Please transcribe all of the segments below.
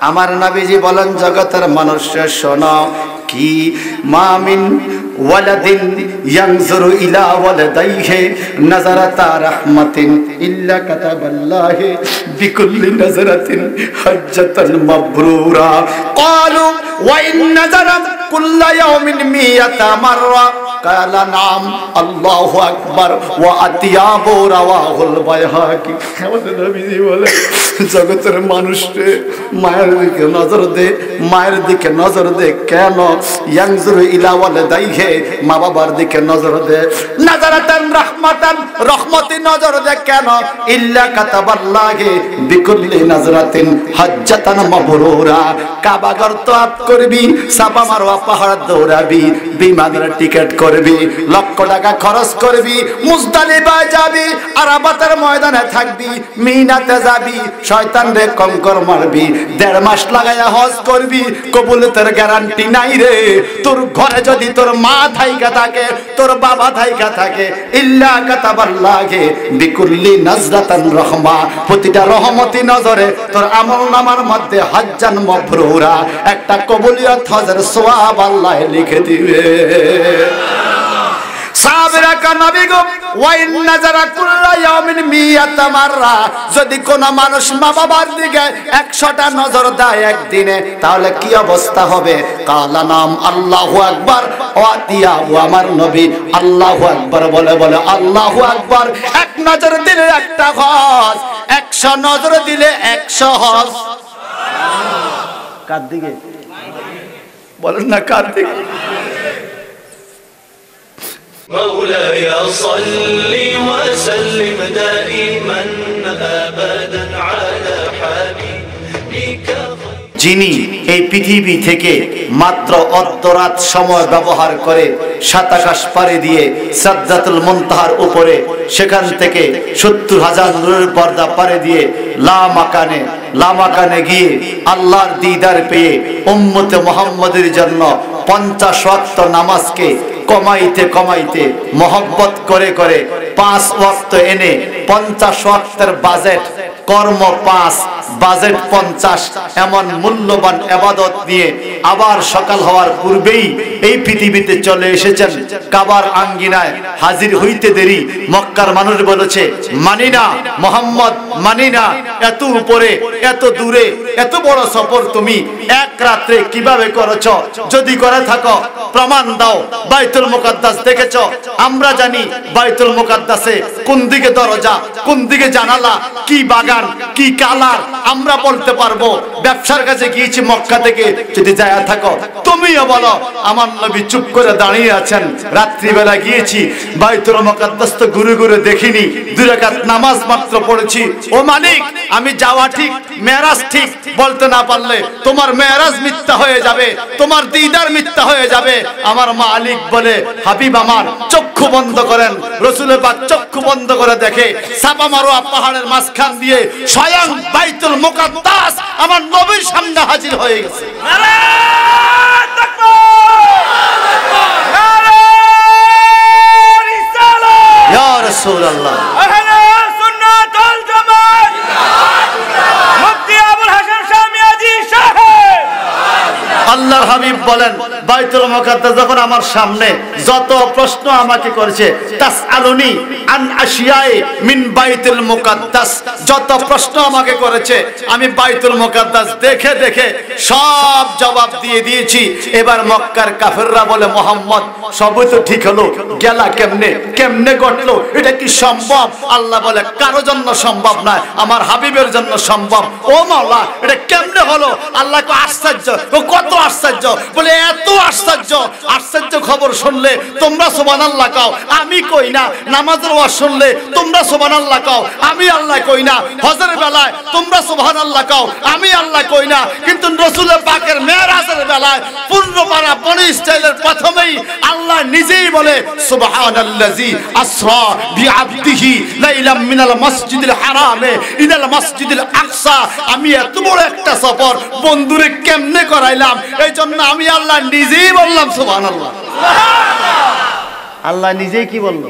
আমার নবীজি বলেন জগতের মানুষ শোনো কি মামিন ওয়ালাদিন ইয়ানজুরু ইলা ওয়ালাদাইহি নাযারাতা রাহমাতিন ইল্লা কাতাবাল্লাহি বিকুল্লি নাযারাতিন হজ্জাতান মাবরুরা ক্বালু ওয়া ইন নাযারা কুল্লা ইয়াউমিন মিয়াতা মাররা ক্বালা নাম আল্লাহু আকবার ওয়া আতিয়াবু রাওয়াহুল বাইহাকি। আমাদের নবীজি বলে জগতের মানুষে মায়ের দিকে নজর দে, মায়ের দিকে নজর দে। কেন? ইয়ানজুরু ইলা ওয়ালাদাইহি, মা বাবার দিকে নজর দে। নাযারাতান রাহমাতান, রহমতি নজর দে। কেন? ইল্লা কাতাবাল্লাহি বিকুল্লি নাযরাতিন হজ্জাতান মাবরুরা। কাবা ঘর তওয়াফ করবি, সাফা মারওয়া পাহাড় দৌড়াবি, বিমানের টিকিট করবি, লক্ষ টাকা খরচ করবি, মুজদালিফায় যাবি, আরাফাতের ময়দানে থাকবি, মিনাতে যাবি, শয়তানরে কঙ্কর মারবি, 1.5 মাস লাগায়া হজ করবি, কবুলতের গ্যারান্টি নাই রে। তোর ঘরে যদি তোর মা থাইকা থাকে, তোর বাবা থাইকা থাকে, ইল্লা কাতাবাল্লাহি বিকুল্লি নাযরাতান রাহমা, প্রতিটা রহমতি নজরে তোর আমলনামার মধ্যে হজ্জান মাবরুরা, একটা কবুলিয়ত হজের সওয়াব আল্লাহ লিখে দিবে। সাহাবীরা কান নবী গো ওয়া ইন নাযারা কুল্লা ইয়াউমিন মিয়াতা মাররা, যদি কোন মানুষ মা বাবার দিকে 100টা নজর দেয় একদিনে, তাহলে কি অবস্থা হবে? কালা নাম আল্লাহু আকবার ওয়া আতিয়াবু, আমার নবী আল্লাহু আকবার বলে বলে আল্লাহু আকবার। এক নজর দিলে একটা হজ, 100 নজর দিলে 100 হজ। কার দিকে বলেন না, কার দিকে? مولاي صل وسلم دائما أبدا على حبيبك। যিনি এই পৃথিবী থেকে মাত্র অর্ধরাত সময় ব্যবহার করে 7 আকাশ পাড়ি দিয়ে সিদরাতুল মুনতাহার উপরে, সেখান থেকে 70,000 নূরের পর্দা পাড়ি দিয়ে লামাকানে গিয়ে আল্লাহর দিদার পেয়ে উম্মতে মুহাম্মাদের জন্য 50 ওয়াক্ত নামাজকে কমাইতে কমাইতে মহব্বত করে করে 5 ওয়াক্ত এনে 50 ওয়াক্তের বাজেট, কর্ম 5, বাজেট 50, এমন মূল্যবান ইবাদত নিয়ে আবার সকাল হওয়ার পূর্বেই এই পৃথিবীতে চলে এসেছেন। কাবার আঙ্গিনায় হাজির হইতে দেরি। মক্কার মানুষ বলেছে মানি না মুহাম্মদ, মানি না, এত উপরে, এত দূরে, এত বড় সফর তুমি এক রাতে কিভাবে করেছো? যদি করে থাকো প্রমাণ দাও। বাইতুল মুকাদ্দাস দেখেছো? আমরা জানি বাইতুল মুকাদ্দাসে কোন দিকে দরজা, কোন দিকে জানালা, কি বাগান, কি কালার, আমরা বলতে পারবো। ব্যবসার কাছে গিয়েছি মক্কা থেকে, যদি যায় থাকো তুমিও বলো। আমার নবী চুপ করে দাঁড়িয়ে আছেন। রাত্রিবেলা গিয়েছি বাইতুল মুকাদ্দাস, তো ঘুরে ঘুরে দেখিনি, 2 রাকাত নামাজ মাত্র পড়েছি। ও মালিক, আমি যাওয়া ঠিক, মেরাজ ঠিক বলতে না পারলে তোমার মেরাজ মিথ্যা হয়ে যাবে, তোমার দিদার মিথ্যা হয়ে যাবে। আমার মালিক বলে হাবিব আমার চক্ষু বন্ধ করেন। রাসূলের পাক চক্ষু বন্ধ করে দেখে সাফা মারওয়া পাহাড়ের মাঝখান দিয়ে স্বয়ং বাইতুল মুকাদ্দাস আমার নবীর সামনে হাজির হয়ে গেছে। নারে তাকবীর, নারে রিসালাত, ইয়া রাসূলুল্লাহ, আহলে সুন্নাত ওয়াল জামাত, মুফতি আবুল হাসান শামিয়াজি সাহেব। আল্লাহর হাবিব বলেন বাইতুল মুকাদ্দাস যখন আমার সামনে যত প্রশ্ন আমাকে করেছে, তাসআলুনি আন আশিয়ায়ে মিন বাইতুল মুকাদ্দাস, যত প্রশ্ন আমাকে করেছে আমি বাইতুল মুকাদ্দাস দেখে দেখে সব জবাব দিয়ে দিয়েছি। এবার মক্কার কাফেররা বলে মুহাম্মদ সবই তো ঠিক হলো, গেলা কেমনে, কেমনে ঘটলো, এটা কি সম্ভব? আল্লাহ বলে কারো জন্য সম্ভব নয়, আমার হাবিবের জন্য সম্ভব। ও মাওলা, এটা কেমনে হলো? আল্লাহ কো আশ্চর্য। ও কত আশ্চর্য? বলে এত আশ্চর্য, আশ্চর্য খবর শুনলে তোমরা সুবহানাল্লাহ কও, আমি কই না। নামাজের ওয়াজ শুনলে তোমরা সুবহানাল্লাহ কও, আমি আল্লাহ কই না। হজের বেলায় তোমরা সুবহানাল্লাহ কও, আমি আল্লাহ কই না। কিন্তু রাসূলের পাকের মেরাজের বেলায় পূর্ণপাড়া বনি ইসরাইলের প্রথমেই আল্লাহ নিজেই বলে সুবহানাল্লাযী আসরা বিআবদিহি লাইলাম মিনাল মসজিদিল হারামে ইলাল মসজিদিল আকসা। আমি এত বড় একটা সফর বন্ধুরে কেমনে করাইলাম, এই জন্য আমি আল্লাহ নিজেই বললাম সুবহানাল্লাহ। আল্লাহ নিজেই কি বলল?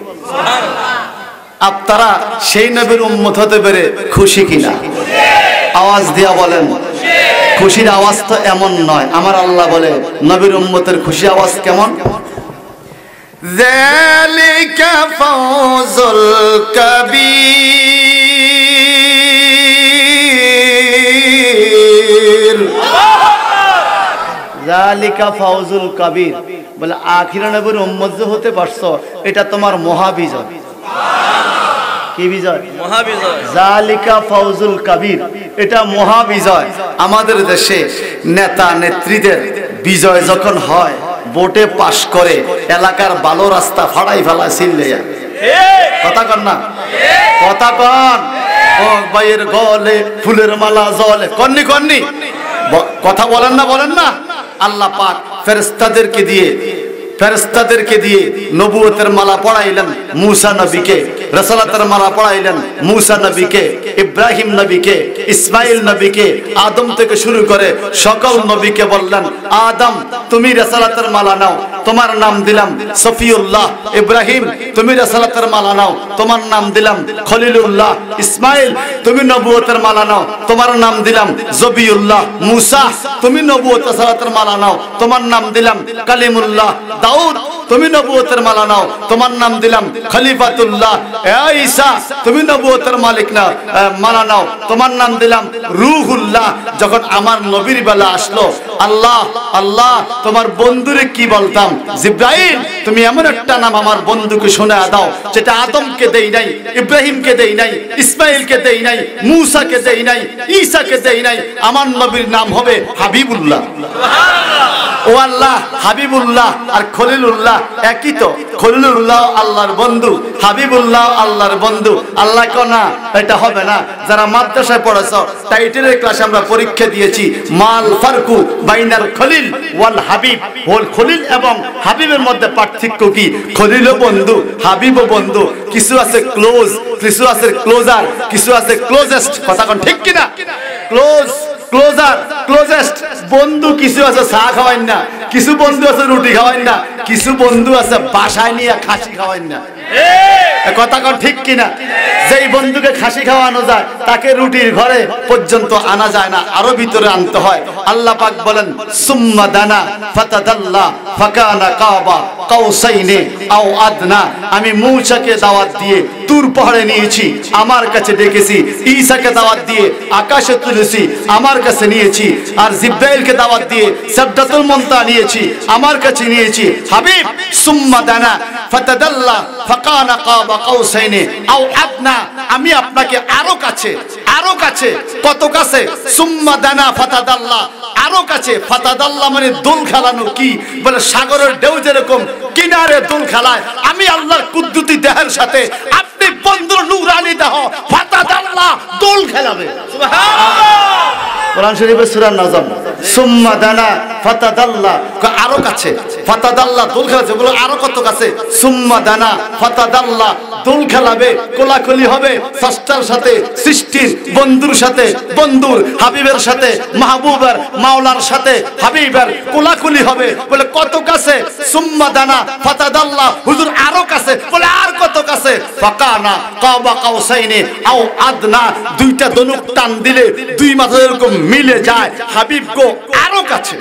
আপনারা সেই নবীর উম্মত হতে পেরে খুশি কিনা? আওয়াজ দিয়া বলেন খুশির আওয়াজ তো এমন নয়। আমার আল্লাহ বলে নবীর উম্মতের খুশি আওয়াজ কেমন? যালিকা ফাওজুল কাবীর, যালিকা ফাওজুল কাবীর, বলে আখিরা নবীর উম্মত যে হতে পারছো এটা তোমার মহাবিজয়। কি বিজয়? মহাবিজয়। জালিকা ফাউজুল কাবীর, এটা মহাবিজয়। আমাদের দেশে নেতা নেত্রীদের বিজয় যখন হয়, ভোটে পাশ করে, এলাকার ভালো রাস্তা ফাড়াই ফেলা ছিললে কথা কন না, কথা কন। ও ভাইয়ের গলে ফুলের মালা জলে, কন্নি কন্নি কথা বলেন না, বলেন না। আল্লাহ পাক ফেরেশতাদেরকে দিয়ে নবুয়তের মালা পড়াইলেন মূসা নবীকে, রাসালাতের মালা পড়াইলেন মূসা নবীকে, ইব্রাহিম নবীকে, ইসমাইল নবীকে, আদম থেকে শুরু করে সকল নবীকে বললেন, আদম তুমি রাসালাতের মালা নাও, তোমার নাম দিলাম সফিউল্লাহ। ইব্রাহিম তুমি রাসালাতের মালা নাও, তোমার নাম দিলাম খলিলুল্লাহ। ইসমাইল তুমি নবুয়তের মালা নাও, তোমার নাম দিলাম জবিউল্লাহ। মূসা তুমি নবুয়ত রাসালাতের মালা নাও, তোমার নাম দিলাম কালিমুল্লাহ। দাউদ তুমি নবুয়তের মালা নাও, তোমার নাম দিলাম খলিফাতুল্লাহ। ঈসা তুমি নবুয়তের মালিক নাও, মালা নাও, তোমার নাম দিলাম রূহুল্লাহ। যখন আমার নবীর বেলা আসলো, আল্লাহ আল্লাহ তোমার বন্ধুরে কি বলতাম? জিব্রাইল তুমি এমন একটা নাম আমার বন্ধুকে শোনায়া দাও যেটা আদমকে দেই নাই, ইব্রাহিমকে দেই নাই, ইসমাইলকে দেই নাই, মূসাকে দেই নাই, ঈসাকে দেই নাই। আমার নবীর নাম হবে হাবিবুল্লাহ। ও আল্লাহ, হাবিবুল্লাহ আর খলিলুল্লাহ একই তো। খলিলুল্লাহ আল্লাহর বন্ধু, হাবিবুল্লাহ আল্লাহর বন্ধু। আল্লাহ কোনা এটা হবে না। যারা মাদ্রাসায় পড়েছো, টাইটেলের ক্লাসে আমরা পরীক্ষা দিয়েছি, মাল ফারকু বাইনাল খলিল ওয়াল হাবিব। ওয়াল খলিল এবং হাবিবের মধ্যে পার্থক্য কি? খলিলও বন্ধু, হাবিবও বন্ধু। কিছু আছে ক্লোজ, কিছু আছে ক্লোজার, কিছু আছে ক্লোজেস্ট। কথা কোন ঠিক কিনা? ক্লোজ, ক্লোজার, ক্লোজেস্ট বন্ধু কিছু আছে চা খাওয়াই না, কিছু বন্ধু আছে রুটি খাওয়াই না, কিছু বন্ধু আছে বাসায় নিয়ে খাসি খাওয়াই না। কথা কন ঠিক কিনা? যেই বন্ধুকে খাসি খাওয়ানো যায় তাকে রুটির ঘরে পর্যন্ত আনা যায় না, আরো ভিতরে আনতে হয়। আল্লাহ পাক বলেন সুম্মা দানা ফাতাদাল্লা ফাকানা কাবা কাউসাইনি আও আদনা। আমি মূসাকে দাওয়াত দিয়ে তুর পাহাড়ে নিয়েছি, আমার কাছে ডেকেছি। ঈসাকে দাওয়াত দিয়ে আকাশে তুলেছি, আমার কাছে নিয়েছি। আর জিব্রাইলকে দাওয়াত দিয়ে সিদরাতুল মুনতাহা নিয়েছি, আমার কাছে নিয়েছি। হাবিব সুম্মা দানা ফাতাদাল্লা ফাকানা কাবা কাউসাইনি আও আদনা। আমি আপনাকে আরো কাছে, আরো কাছে। কত কাছে? সুম্মা দানা ফাতাদাল্লা, আরো কাছে। ফাতাদাল্লা মানে দোল খেলানো। কি বলে? সাগরের ঢেউ যেরকম কিনারে দোল খেলায়, আমি আল্লাহর কুদরতি দেহের সাথে আপনি বন্ধুর নূরানি দেহ ফাতাদাল্লা দোল খেলাবে। সুবহানাল্লাহ। কোরআন শরীফের সূরা নজম সুম্মা দানা ফাতাদাল্লা, আরো কাছে। ফাতাদাল্লা দোল খেলাছে, বলো আরো কত কাছে? সুম্মা দানা ফাতাদাল্লা দোল খেলাবে, কোলাকুলি হবে স্রষ্টার সাথে, সৃষ্টির বন্ধুর সাথে, বন্ধুর হাবিবের সাথে, মাহবুবের মাওলার সাথে হাবিবের কোলাকুলি হবে। বলে কত কাছে? সুম্মা দানা ফাতাদাল্লা, হুজুর আরো কাছে। বলে আর কত কাছে? ফাকানা কাবা কাউসাইনি আও আদনা। দুইটা ধনুক টান দিলে দুই মাথা এরকম মিলে যায়। হাবিব গো আরো কাছে।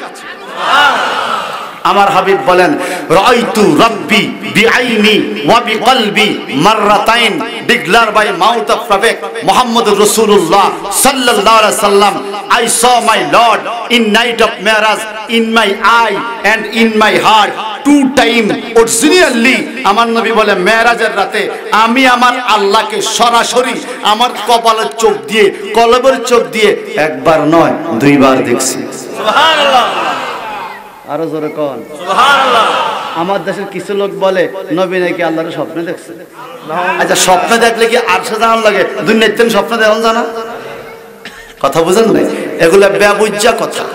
আমার হাবিব বলেন রাআইতু রাব্বি বিআইনি ওয়া বিকলবি মাররাতাইন, declare by mouth of prophet মুহাম্মদুর রাসূলুল্লাহ সাল্লাল্লাহু আলাইহি সাল্লাম। I saw my Lord in night of Mi'raj in my eye and in my heart two time originally. আমার নবী বলে মেরাজের রাতে আমি আমার আল্লাহকে সরাসরি আমার কপালের চোখ দিয়ে, কলবের চোখ দিয়ে একবার নয় দুইবার দেখছি। সুবহানাল্লাহ। আরো জোরে কোন সুবহানাল্লাহ। আমার দেশের কিছু লোক বলে নবী নাকি আল্লাহর স্বপ্নে দেখছে। আচ্ছা স্বপ্নে দেখলে কি আরশে জানার লাগে? দুনিয়াতে স্বপ্ন দেখুন জানা? কথা বুঝেন না? এগুলা বেবুজ্জা কথা।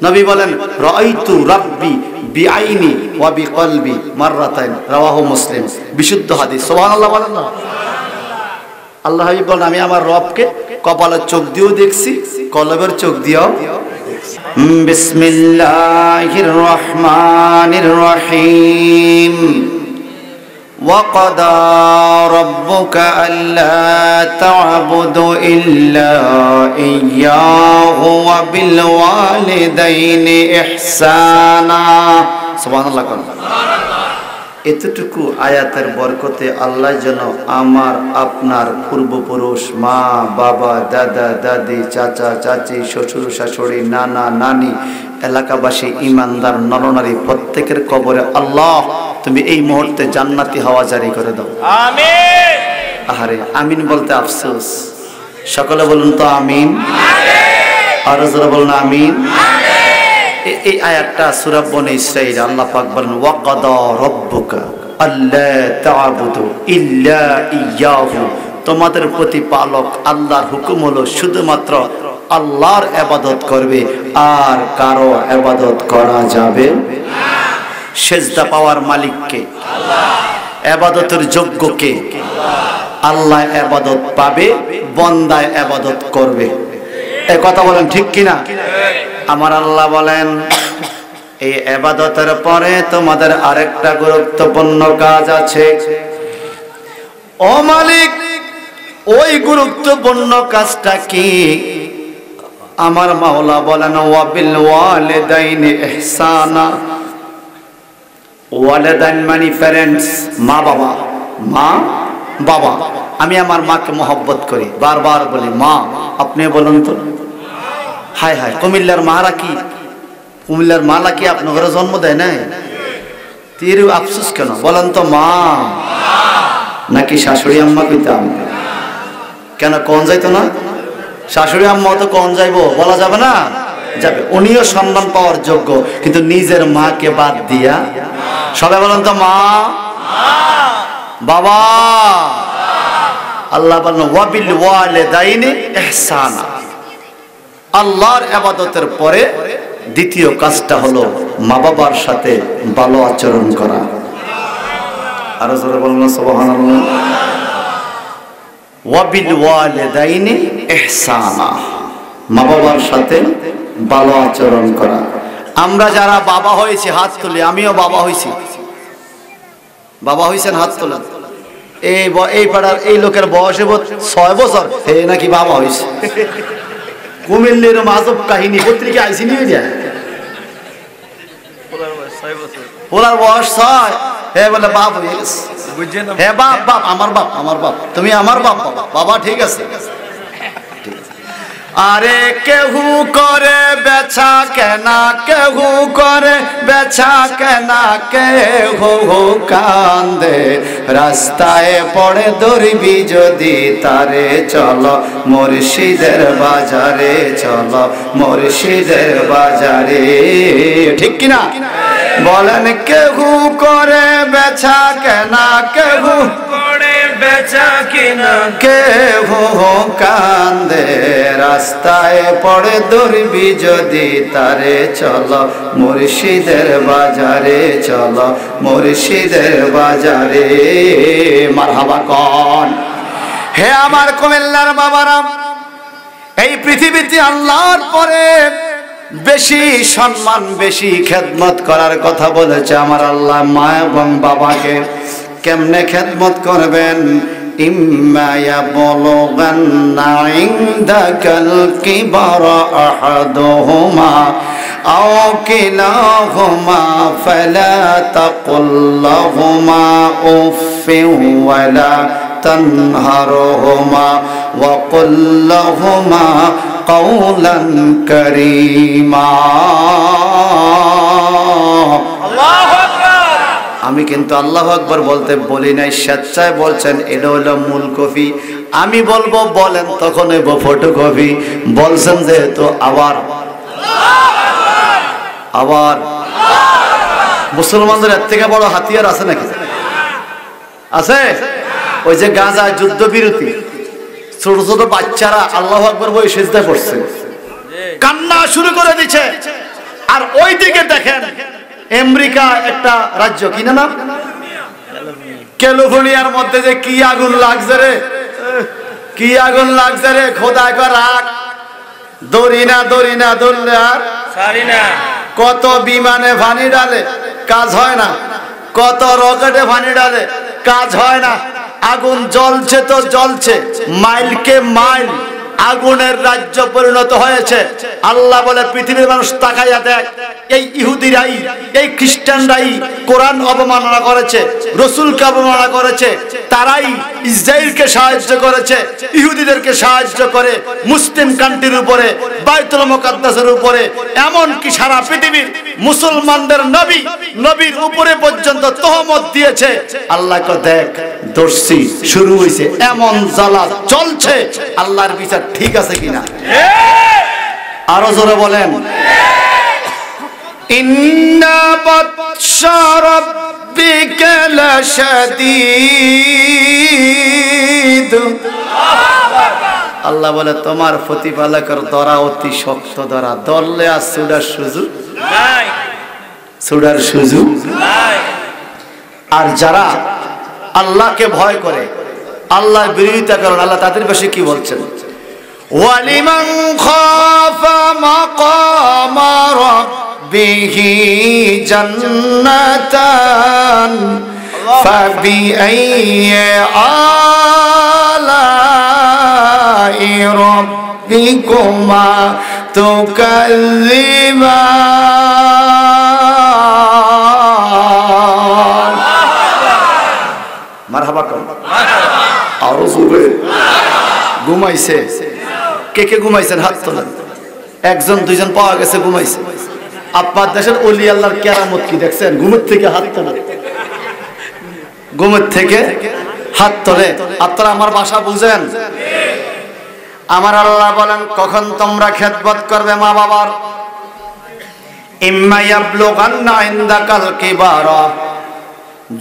নবী বলেন রাআইতু রাব্বি বিআইনি ওয়া বিকলবি মাররাতাইন, রাওয়াহু মুসলিম। বিশুদ্ধ হাদিস। সুবহানাল্লাহ বলেন না? আল্লাহ হাবিব বলেন আমি আমার রবকে কপালের চোখ দিয়েও দেখছি, কলবের চোখ দিয়েও। বিসমিল্লাহির রহমানির রহিম। وقضى ربك ألا تعبدوا إلا إياه وبالوالدين إحسانا سبحان الله এতটুকু আয়াতের বরকতে আল্লাহ যেন আমার আপনার পূর্বপুরুষ মা বাবা দাদা দাদি চাচা চাচি শ্বশুর শাশুড়ি নানা নানি এলাকাবাসী ইমানদার নরনারী প্রত্যেকের কবরে আল্লাহ তুমি এই মুহূর্তে জান্নাতি হাওয়া জারি করে দাও আমিন। আরে আমিন বলতে আফসোস, সকলে বলুন তো আমিন, আর যারা বলুন আমিন। এই আয়াতটা সূরা বনী ইসরাঈল আল্লাহ পাক বলেন ওয়াকাদা রাব্বুকা আল্লা তা'বুদু ইল্লা ইয়্যাহু, তোমাদের প্রতিপালক আল্লাহর হুকুম হলো শুধুমাত্র আল্লাহর ইবাদত করবে আর কারো ইবাদত করা যাবে না। সেজদা পাওয়ার মালিক কে? আল্লাহ। ইবাদতের যোগ্য কে? আল্লাহ। আল্লাহ ইবাদত পাবে, বান্দা ইবাদত করবে। এই কথা বলেন ঠিক কিনা? আমার আল্লাহ বলেন এই ইবাদতের পরে তোমাদের আরেকটা গুরুত্বপূর্ণ কাজ আছে। ও মালিক, ওই গুরুত্বপূর্ণ কাজটা কি? আমার মাওলা বলেন ওয়াবিল ওয়ালিদাইনি ইহসানা। ওয়ালিদাইন মানে প্যারেন্টস, মা বাবা। মা বাবা, আমি আমার মাকে মহব্বত করি, বারবার বলি মা। আপনি বলুন তো, হায় হায় কুমিল্লার মারা কি, কুমিল্লার মালা কি আপনার ঘরে জন্ম দেয় না? তীর আফসোস কেন বলেন তো? মা নাকি শাশুড়ি আম্মা কইতাম? কেন কোন যাইতো না? শাশুড়ি আম্মা তো কোন যাইবো, বলা যাবে না? যাবে, উনিও সম্মান পাওয়ার যোগ্য, কিন্তু নিজের মাকে বাদ দিয়া। সবাই বলেন তো মা বাবা। আল্লাহ বলেন ওয়াবিল ওয়ালিদাইনি ইহসানা। আল্লাহর ইবাদতের পরে দ্বিতীয় কাজটা হলো মা বাবার সাথে ভালো আচরণ করা। আর জোরে বলুন সুবহানাল্লাহ। ওয়াবিল ওয়ালিদাইনি ইহসানা, মা বাবার সাথে ভালো আচরণ করা। আমরা যারা বাবা হয়েছি হাত তুলি, আমিও বাবা হয়েছি। বাবা হয়েছেন হাত তোলেন। এই পাড়ার এই লোকের বয়সে 6 বছর, হে নাকি বাবা হয়েছে। কুমিল্লার মাজব কাহিনী পত্রিকা আইসি নিয়ে যায়, ওনার বয়স 6, হে বলে বাপ হয়ে গেছে। হে বাপ, বাপ আমার বাপ, আমার বাপ, তুমি আমার বাপ। বাবা বাবা ঠিক আছে। আরে কেহু করে বেচা কেনা, কেহু করে বেচা কেনা, কেহু কান্দে রাস্তায় পড়ে ধরবি যদি তারে, চলো মুর্শিদের বাজারে, চলো মুর্শিদের বাজারে। ঠিক কিনা বলেন? কেহু করে বেচা কেনা, কেহু করে বেচা কিনা, কেহু কান্দে রাস্তায় পড়ে ধরবি যদি তারে, চলো মুর্শিদের বাজারে, চলো মুর্শিদের বাজারে। মারহাবা কোন। হে আমার কুমিল্লার বাবারা, এই পৃথিবীতে আল্লাহর পরে বেশি সম্মান, বেশি খেদমত করার কথা বলেছে আমার আল্লাহ মা এবং বাবাকে। কেমনে খেদমত করবেন? ইম্মা ইয়াবলুগান্না ইনদাকাল কিবারা আহাদুহুমা আও কিলাহুমা ফালা তাকুল লাহুমা উফফিন ওয়ালা তানহারহুমা ওয়া কুল লাহুমা কাওলান কারীমা। আল্লাহু আকবার। আমি কিন্তু আল্লাহু আকবার বলতে বলি নাই, স্বেচ্ছায় বলছেন। এটা হলো মূল কপি। আমি বলবো বলেন, তখন নেব ফটোকপি। বলছেন যেহেতু আবার আবার মুসলমানদের এর থেকে বড় হাতিয়ার আছে নাকি? আছে? ওই যে গাজা যুদ্ধ বিরতি, ছোট ছোট বাচ্চারা আল্লাহু আকবার বলে সিজদা করছে, কান্না শুরু করে দিচ্ছে। আর ওই দিকে দেখেন আমেরিকা একটা রাজ্য, কি না নাম, ক্যালিফোর্নিয়ার মধ্যে যে কি আগুন লাগছে রে, কি আগুন লাগছে রে। খোদাই কর রাখ, দড়ি না ধরলে আর ছাড়ি না। কত বিমানে পানি ডালে, কাজ হয় না। কত রকেটে পানি ডালে, কাজ হয় না। আগুন জ্বলছে তো জ্বলছে, মাইলকে মাইল আগুনের রাজ্য পরিণত হয়েছে। আল্লাহ বলে পৃথিবীর মানুষ তাকাইয়া দেখ, এই ইহুদিরাই, এই খ্রিস্টানরাই কোরআন অবমাননা করেছে, রসুলকে অবমাননা করেছে, তারাই ইসরায়েলকে সাহায্য করেছে, ইহুদিদেরকে সাহায্য করে মুসলিম কান্ট্রির উপরে, বাইতুল মুকাদ্দাসের উপরে, এমন কি সারা পৃথিবীর মুসলমানদের নবী, নবীর উপরে পর্যন্ত তহমত দিয়েছে। আল্লাহকে দেখ, দর্শি শুরু হয়েছে, এমন জ্বালা চলছে, আল্লাহর বিচার ঠিক আছে কিনা? আরো জোরে বলেন, ইন্না বাতশা রাব্বিকা লাশাদীদ। আল্লাহ বলে তোমার প্রতিপালকের ধরা অতি শক্ত ধরা, ধরলে আর ছুড়ার সুযোগ নাই, ছুড়ার সুযোগ নাই। আর যারা আল্লাহকে ভয় করে, আল্লাহর বিরোধিতা করেন, আল্লাহ তাদের বিষয়ে কি বলছেন? ওয়ালিমান খাফা মাকামা রাব্বিহি জান্নাতান ফাবিআইয়ি আলাই রাব্বিকুমা তুকাযযিবান। মারহাবা কর, আরো জোরে। ঘুমাইছে কে কে? ঘুমাইছেন হাত তোলেন। একজন দুইজন পাওয়া গেছে ঘুমাইছে। আপনার দেশের ওলি আল্লাহর কেরামত কি দেখছেন? ঘুমের থেকে হাত তোলে, ঘুমের থেকে হাত তোলে। আপনারা আমার ভাষা বুঝেন? আমার আল্লাহ বলেন, কখন তোমরা খেদমত করবে মা বাবার? ইম্মা ইয়াবলুগান্না ইনদাকাল কিবারা,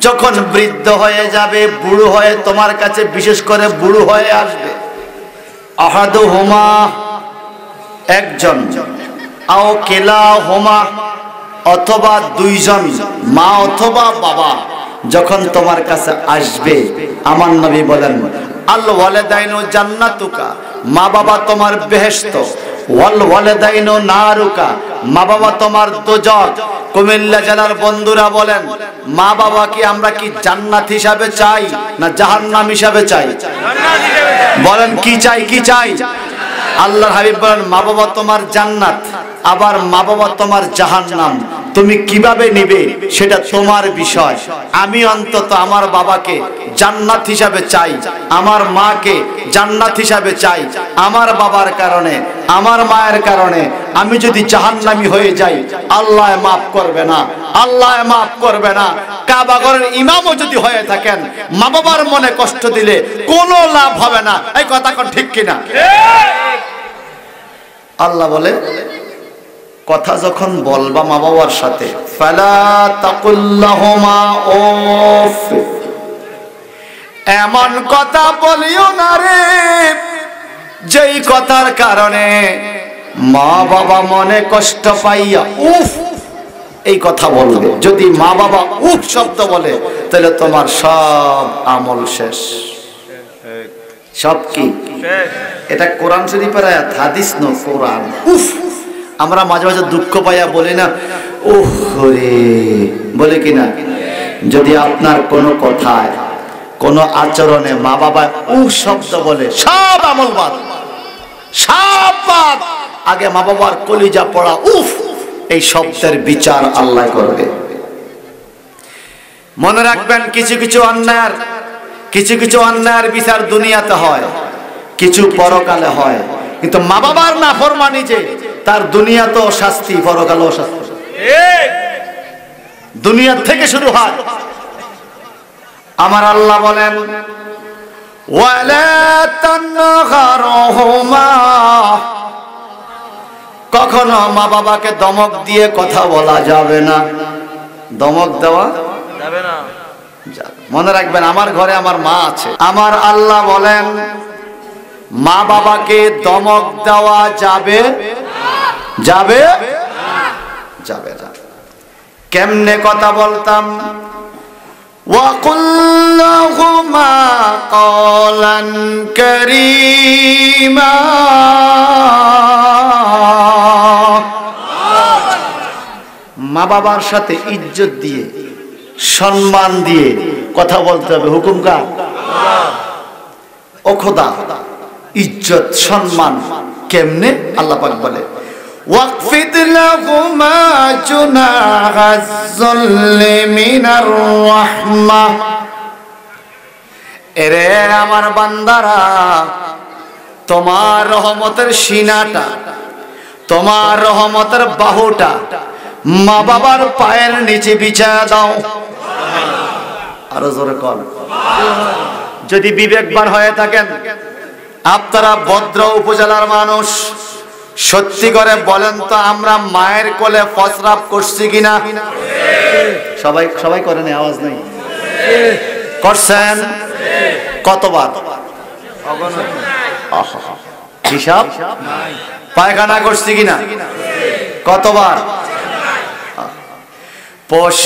যখন বৃদ্ধ হয়ে যাবে, বুড়ো হয়ে তোমার কাছে, বিশেষ করে বুড়ো হয়ে আসবে। আহাদুহুমা, একজন, আও কিলাহুমা, অথবা দুইজন, মা অথবা বাবা যখন তোমার কাছে আসবে, আমার নবী বলেন, আল ওয়ালিদাইনু জান্নাতুকা, মা বাবা তোমার বেহেশত, ওয়াল ওয়ালিদাইনু নারুকা, মা বাবা তোমার দোজখ। কুমিল্লা জেলার বন্ধুরা বলেন, মা বাবা কি আমরা কি জান্নাত হিসাবে চাই না জাহান্নাম হিসাবে চাই? বলেন কি চাই, কি চাই? আল্লাহর হাবিব বলেন, মা বাবা তোমার জান্নাত, আবার মা বাবা তোমার জাহান্নাম। তুমি কিভাবে নিবে সেটা তোমার বিষয়। আমি অন্তত আমার বাবাকে জান্নাত হিসাবে চাই, আমার মাকে জান্নাত হিসাবে চাই। আমার বাবার কারণে, আমার মায়ের কারণে আমি যদি জাহান্নামী হয়ে যাই, আল্লাহ মাফ করবে না, আল্লাহ মাফ করবে না। কাবা ঘরের ইমামও যদি হয়ে থাকেন, মা বাবার মনে কষ্ট দিলে কোনো লাভ হবে না। এই কথা কোন ঠিক কিনা? আল্লাহ বলে, কথা যখন বলবা মা বাবার সাথে, ফালা তাকুল্লাহুমা উফ, এমন কথা বলিও না রে যেই কথার কারণে মা বাবা মনে কষ্ট পাইয়া উফ এই কথা বলবে। যদি মা বাবা উফ শব্দ বলে, তাহলে তোমার সব আমল শেষ। সব কি? এটা কোরআন শরীফের আয়াত, হাদিস ন, কোরআন। উফ, আমরা মাঝে মাঝে দুঃখ পাইয়া বলি না, ওহ রে, বলে কিনা? যদি আপনার কোনো কথায়, কোনো আচরণে মা বাবা উফ শব্দ বলে, সব আমল বাদ, সব বাদ। আগে মা বাবার কলিজা পড়া উফ, এই শব্দের বিচার আল্লাহ করবে। মনে রাখবেন, কিছু কিছু অন্যায়ের বিচার দুনিয়াতে হয়, কিছু পরকালে হয়। কিন্তু মা বাবার নাফরমানি যে, তার দুনিয়াতেও শাস্তি, পরকালেও শাস্তি। দুনিয়া থেকে শুরু হয়। আমার আল্লাহ বলেন, ওয়ালা তানহারহুমা, কখনো মা বাবাকে ধমক দিয়ে কথা বলা যাবে না। ধমক দেওয়া যাবে না। মনে রাখবেন, আমার ঘরে আমার মা আছে। আমার আল্লাহ বলেন, মা বাবাকে ধমক দেওয়া যাবে যাবে যাবে না। কেমনে কথা বলতাম? ওয়াকুল লাহুমা কওলান কারীমা, মা বাবার সাথে ইজ্জত দিয়ে সম্মান দিয়ে কথা বলতে হবে। হুকুম কার? ও খোদা, ইজ্জত সম্মান কেমনে? আল্লাহ পাক বলে ওয়াকফিদ লাহুমা জুনাহাজ-যুল্লি মিনার রাহমাহ। এরে আমার বান্দারা, তোমার রহমতের সিনাটা, তোমার রহমতের বাহুটা মা বাবার পায়ের নিচে বিছায়া দাও। আরো জোরে কর। যদি বিবেকবান হয়ে থাকেন, আপনারা ভদ্র উপজেলার মানুষ, সত্যি করে বলেন তো আমরা মায়ের কোলে প্রস্রাব করছি কিনা? সবাই সবাই করেন, আওয়াজ নেই। করছেন? কতবার? হিসাব? পায়খানা করছি কিনা? কতবার? পৌষ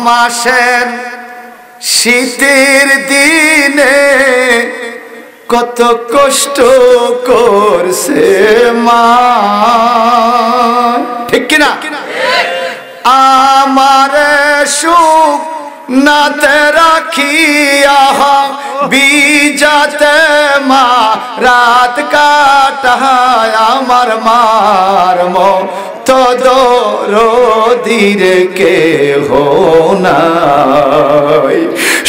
মাসের শীতের দিনে কত কষ্ট করছে মা, ঠিক কিনা? আমার সুখ নাতে রাখিয়া বিজাতে মা রাত কাটায় আমার মার মতো দরদির কেহ নাই।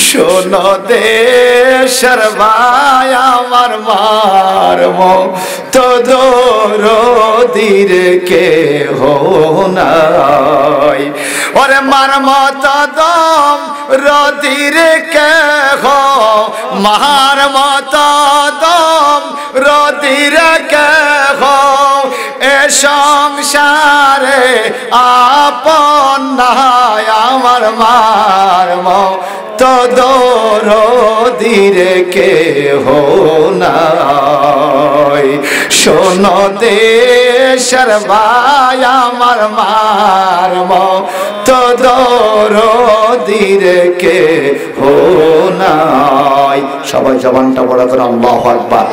শোনো দেশের ভাই, আমার মার মতো দরদির কেহ নাই। ওরে মার মতো দম রদির কেহ, মার মতো দম রদির কেহ এ সংসারে আপন নাই। আমার মার মতো দরদির কেহ নাই। শোনো দেশের ভাই, আমার মার মতো দরদির কেহ নাই। সবাই জবানটা বড় করে আল্লাহু আকবার।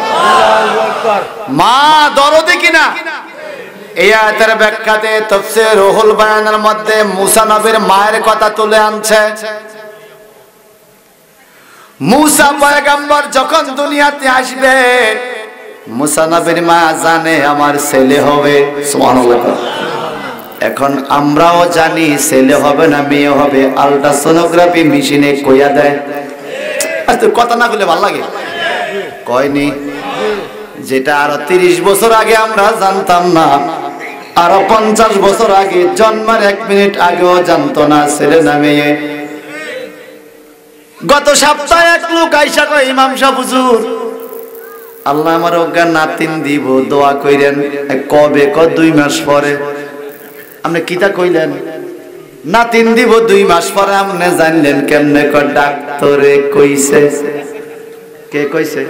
মা দরদি কিনা? এই আয়াতের ব্যাখ্যাতে তাফসীর রুহুল বায়ানের মধ্যে মুসা নবীর মায়ের কথা তুলে আনছে। মুসা পয়গম্বর যখন দুনিয়াতে আসবে, মুসা নবীর মা জানে আমার ছেলে হবে। সুবহানাল্লাহ। এখন আমরাও জানি ছেলে হবে না মেয়ে হবে, আল্ট্রাসোনোগ্রাফি মেশিনে কইয়া দেয়। আচ্ছা, কথা না বলে ভালো লাগে? কয়নি? যেটা আরো 30 বছর আগে আমরা জানতাম না, আরো 50 বছর আগে, জন্মের 1 মিনিট আগেও জানতো না ছেলে না মেয়ে। গত সপ্তাহে এক লোক আইসা কয়, ইমাম সাহেব হুজুর, আল্লাহ আমার অজ্ঞান নাতিন দিব, দোয়া কইরেন। কবে? 2 মাস পরে। আপনি কিতা কইলেন? নাতিন দিব 2 মাস পরে। আপনি জানলেন কেমনে? ডাক্তারে কইছে। কে কইছে?